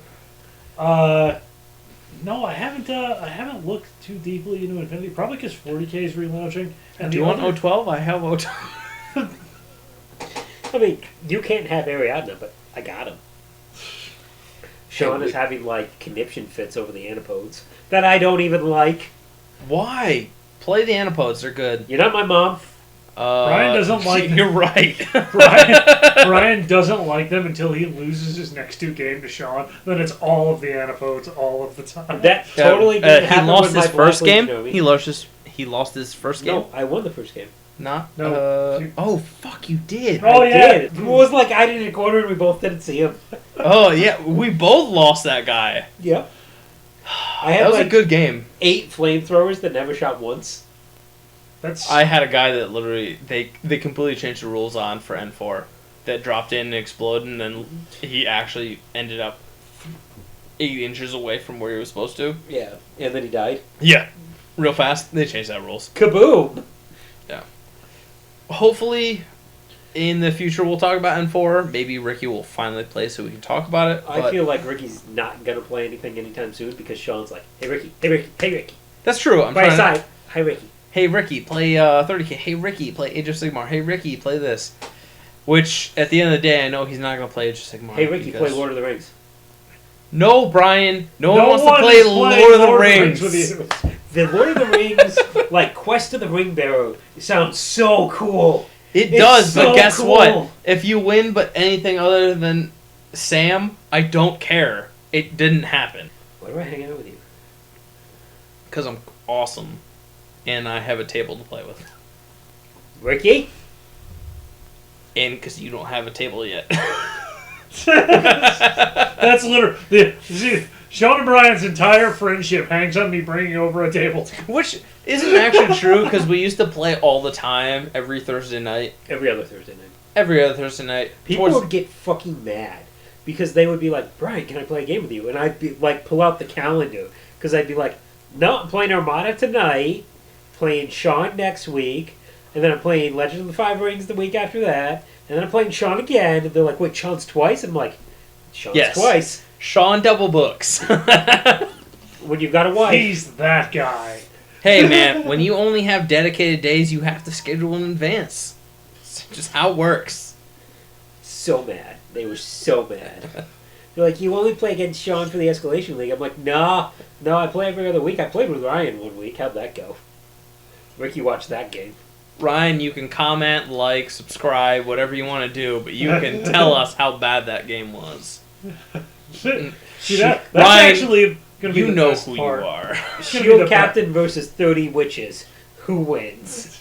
no, I haven't looked too deeply into Infinity. Probably because 40K is relaunching. And Do you want O12? I have O12. I mean, you can't have Ariadne, but I got him. Sean is having, like, conniption fits over the Anapodes that I don't even like. Why? Play the Anapodes. They're good. You're not my mom. Brian doesn't like them. You're right. Brian doesn't like them until he loses his next 2 games to Sean. Then it's all of the Anapodes all of the time. That totally didn't happen he lost with his my first Black game. Legionary. He lost his first game. No, I won the first game. Not. No. Oh fuck! You did. Oh, I yeah. did. It was like I didn't corner and we both didn't see him. Oh yeah, we both lost that guy. Yep. I That had was like a good game. 8 flamethrowers that never shot once. I had a guy that literally they completely changed the rules on for N4 that dropped in and exploded, and then he actually ended up 8 inches away from where he was supposed to. Yeah, and then he died. Yeah, real fast. They changed that rules. Kaboom! Yeah. Hopefully, in the future we'll talk about N4. Maybe Ricky will finally play so we can talk about it. I feel like Ricky's not gonna play anything anytime soon because Sean's like, "Hey Ricky, hey Ricky, hey Ricky." That's true. I'm Right trying. side. Hi Ricky. Hey Ricky, play 30K. Hey Ricky, play Age of Sigmar. Hey Ricky, play this. Which, at the end of the day, I know he's not going to play Age of Sigmar. Hey Ricky, play Lord of the Rings. No, Brian. No one wants to is play playing Lord of the Rings. with you. The Lord of the Rings, like Quest of the Ring Bearer, sounds so cool. It It's does, but so guess cool. what? If you win but anything other than Sam, I don't care. It didn't happen. Why do I hang out with you? Because I'm awesome. And I have a table to play with. Ricky? And because you don't have a table yet. That's literally... See, Sean and Brian's entire friendship hangs on me bringing over a table. Which isn't actually true, because we used to play all the time, every Thursday night. Every other Thursday night. Every other Thursday night. People would get fucking mad because they would be like, "Brian, can I play a game with you?" And I'd be like, pull out the calendar because I'd be like, "No, I'm playing Armada tonight, playing Sean next week, and then I'm playing Legend of the Five Rings the week after that, and then I'm playing Sean again." And they're like, "Wait, Sean's twice?" And I'm like, "Sean's Yes. twice." Sean double books. When you've got a wife. He's that guy. Hey man, when you only have dedicated days, you have to schedule in advance. It's just how it works. So mad. They were so mad. They're like, "You only play against Sean for the Escalation League." I'm like, no, I play every other week. I played with Ryan one week. How'd that go? Ricky watched that game. Ryan, you can comment, like, subscribe, whatever you want to do, but you can tell us how bad that game was. See, that's Ryan, actually going to be you the know best who part. you are. It's gonna be Shield the Captain versus 30 Witches. Who wins?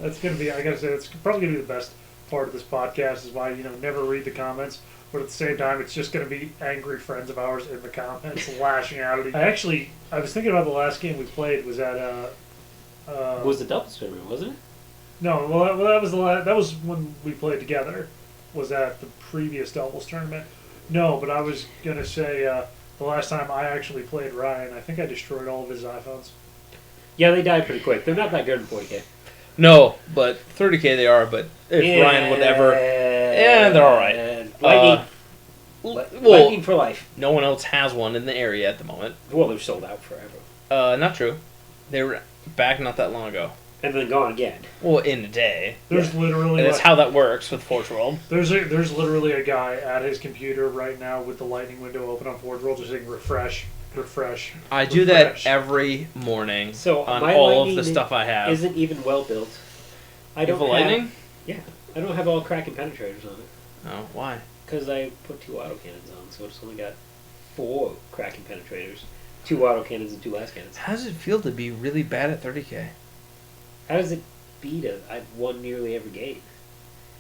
That's going to be, I gotta say, it's probably going to be the best part of this podcast is why, never read the comments, but at the same time, it's just going to be angry friends of ours in the comments lashing out at each. I was thinking about the last game we played was at, It was the doubles tournament, wasn't it? no, well, that was that was when we played together, was at the previous doubles tournament. No, but I was going to say, the last time I actually played Ryan, I think I destroyed all of his iPhones. Yeah, they died pretty quick. They're not that good in 40K. No, but 30K they are, but if Ryan would ever... Yeah, they're alright. Lightning. Well, Lightning for life. no one else has one in the area at the moment. Well, they're sold out forever. Not true. They were back not that long ago. And then gone again. Well, in a day. There's literally... And that's how that works with Forge World. There's literally a guy at his computer right now with the lightning window open on Forge World just saying refresh, refresh. I do that every morning So on my all of lightning the stuff I have. isn't even well built. I You don't have a lightning? Yeah, I don't have all Kraken penetrators on it Oh, why? because I put 2 autocannons on, so it's only got 4 Kraken penetrators, 2 autocannons and 2 last cannons. How does it feel to be really bad at 30k? How does it beat a? I've won nearly every gate.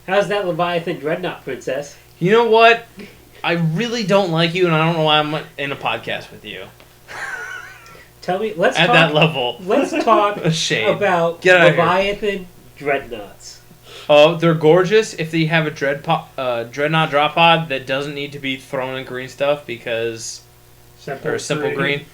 How's that Leviathan Dreadnought, Princess? You know what? I really don't like you, and I don't know why I'm in a podcast with you. Tell me, let's At talk, that level. Let's talk Shade. about Get out of here. Leviathan Dreadnoughts. Oh, they're gorgeous if they have a dreadnought drop pod that doesn't need to be thrown in green stuff because or simple green.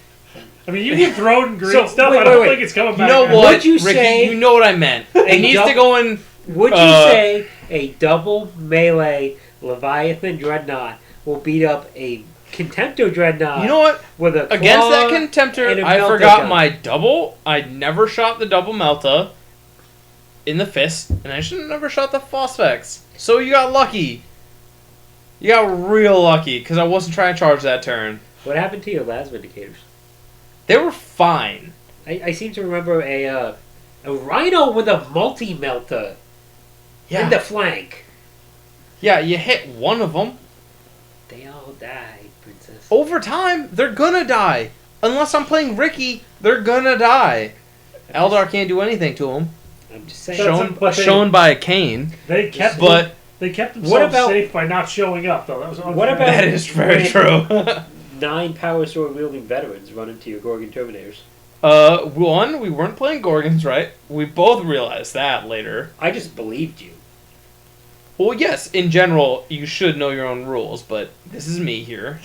I mean, you can throw in green So, stuff. wait, I don't wait, think it's coming You back. know now. what, Would you Ricky? say You know what I meant. It needs to go in. Would you say a double melee Leviathan Dreadnought will beat up a Contemptor Dreadnought? You know what? With a Against claw that and Contemptor, a I melta forgot gun? my double. I never shot the double Melta in the fist, and I should have never shot the Phosphex. So you got lucky. You got real lucky, because I wasn't trying to charge that turn. What happened to your Las Vindicators? They were fine. I seem to remember a Rhino with a multi-melta in the flank. Yeah, you hit one of them. They all died, Princess. Over time, they're gonna die. Unless I'm playing Ricky, they're gonna die. Eldar can't do anything to them. I'm just saying. Shown by a cane. They kept But they kept What themselves about- safe by not showing up, though. That was unfair. What about- that is very true. 9 power sword wielding veterans run into your Gorgon Terminators. One, we weren't playing Gorgons right. We both realized that later. I just believed you. Well, yes, in general, you should know your own rules, but this is me here.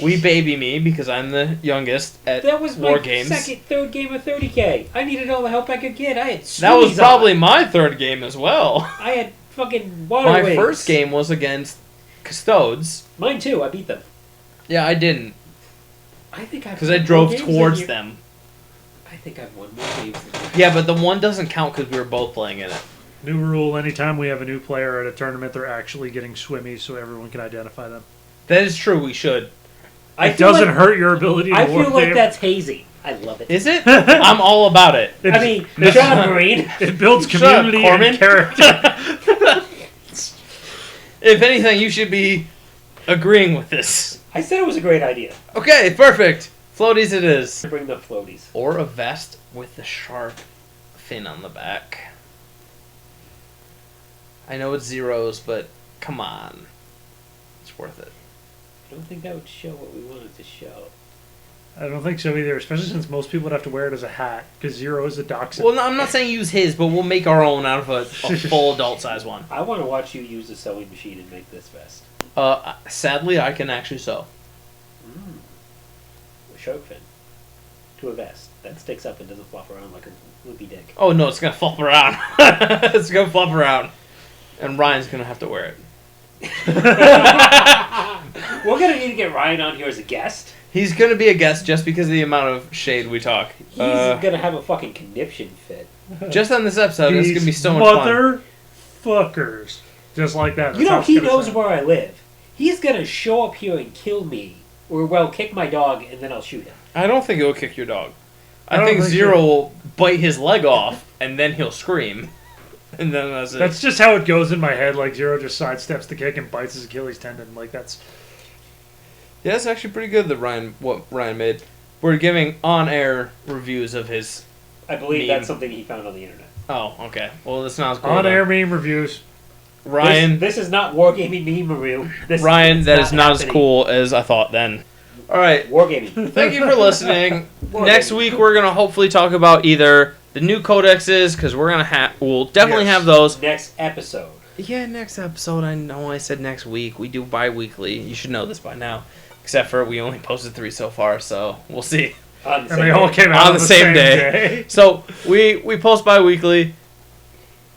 We baby me because I'm the youngest at That was war my games. third game of 30k. I needed all the help I could get. I had That was Swifties probably on. my third game as well. I had fucking water My wings. first game was against Custodes. Mine too. I beat them. Yeah, I didn't. I think I've Because I won drove more games towards than you. them. I think I've won more games than you. Yeah, but the one doesn't count because we were both playing in it. New rule: anytime we have a new player at a tournament, they're actually getting swimmies, so everyone can identify them. That is true, we should. It doesn't hurt your ability to I warp feel like game. that's hazy. I love it. Is it? I'm all about it. I mean, John Marine. It builds Shut up, community Corman. and character. If anything, you should be agreeing with this. I said it was a great idea. Okay, perfect. Floaties it is. Bring the floaties. Or a vest with the sharp fin on the back. I know it's zeros, but come on. It's worth it. I don't think that would show what we wanted to show. I don't think so either, especially since most people would have to wear it as a hat, because zero is a dachshund. Well, no, I'm not saying use his, but we'll make our own out of a full adult size one. I want to watch you use a sewing machine and make this vest. Sadly, I can actually sew. A shark fin. To a vest. That sticks up and doesn't flop around like a loopy dick. Oh no, it's gonna flop around. It's gonna flop around, and Ryan's gonna have to wear it. We're going to need to get Ryan on here as a guest. He's gonna be a guest just because of the amount of shade we talk. He's going to have a fucking conniption fit. Just on this episode, it's These gonna be so much fun. motherfuckers. Just like that. You know, That's he how it's gonna knows sound. where I live. He's going to show up here and kill me. Or, well, kick my dog, and then I'll shoot him. I don't think it will kick your dog. I don't think think Zero so. will bite his leg off, and then he'll scream. And then that's it. That's just how it goes in my head. Like Zero just sidesteps the kick and bites his Achilles tendon. Like that's. Yeah, it's actually pretty good that what Ryan made. We're giving on-air reviews of his... I believe Meme. that's something he found on the internet. Oh, okay. Well, that's not as cool. On-air then. meme reviews. Ryan, This is not Wargaming meme review. Ryan, that is not as happening. cool as I thought then. All right. Wargaming. Thank you for listening. Wargaming. Next week, we're going to hopefully talk about either the new codexes, because we're going to we'll definitely Yes. have those. Next episode. Yeah, next episode. I know I said next week. We do bi-weekly. You should know this by now. Except for we only posted 3 so far, so we'll see. On the And they same all day. came out On the same day. So we post bi-weekly.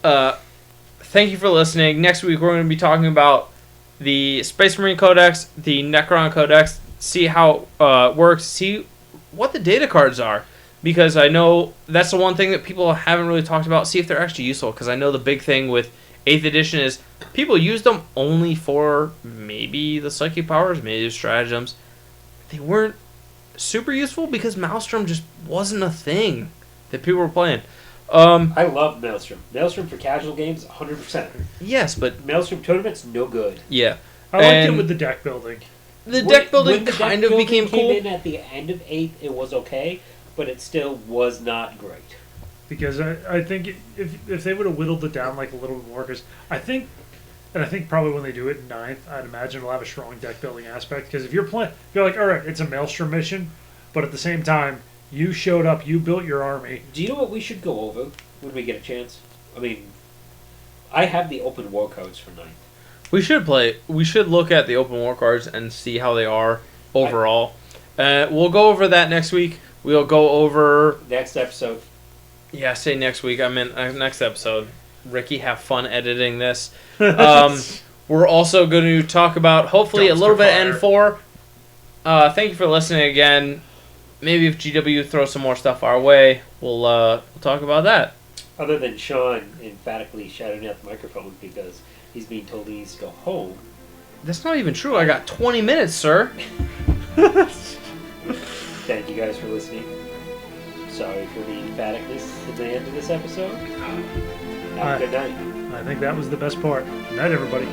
Thank you for listening. Next week we're going to be talking about the Space Marine Codex, the Necron Codex, see how it works, see what the data cards are. Because I know that's the one thing that people haven't really talked about. See if they're actually useful. Because I know the big thing with 8th edition is people use them only for maybe the psychic powers, maybe the stratagems. They weren't super useful because Maelstrom just wasn't a thing that people were playing. I love Maelstrom. Maelstrom for casual games, 100%. Yes, but Maelstrom tournaments, no good. yeah. I liked And it with the deck building. the deck building When the kind deck of became building cool. came in at the end of 8th, it was okay, but it still was not great. Because I think if they would have whittled it down like a little bit more, because I think probably when they do it in 9th, I'd imagine we'll have a strong deck building aspect. Because if you're playing, you're like, all right, it's a Maelstrom mission, but at the same time, you showed up, you built your army. Do you know what we should go over when we get a chance? I mean, I have the open war codes for 9th. We should look at the open war cards and see how they are overall. We'll go over that next week. We'll go over. Next episode. Yeah, say next week. I meant next episode. Ricky, have fun editing this. We're also going to talk about, hopefully, a little bit Dumpster N4. Thank you for listening again. Maybe if GW throws some more stuff our way, we'll talk about that. Other than Sean emphatically shouting at the microphone because he's being told he needs to go home. That's not even true. I got 20 minutes, sir. Thank you guys for listening. Sorry for the emphaticness at the end of this episode. Have a good night. I think that was the best part. Good night, everybody.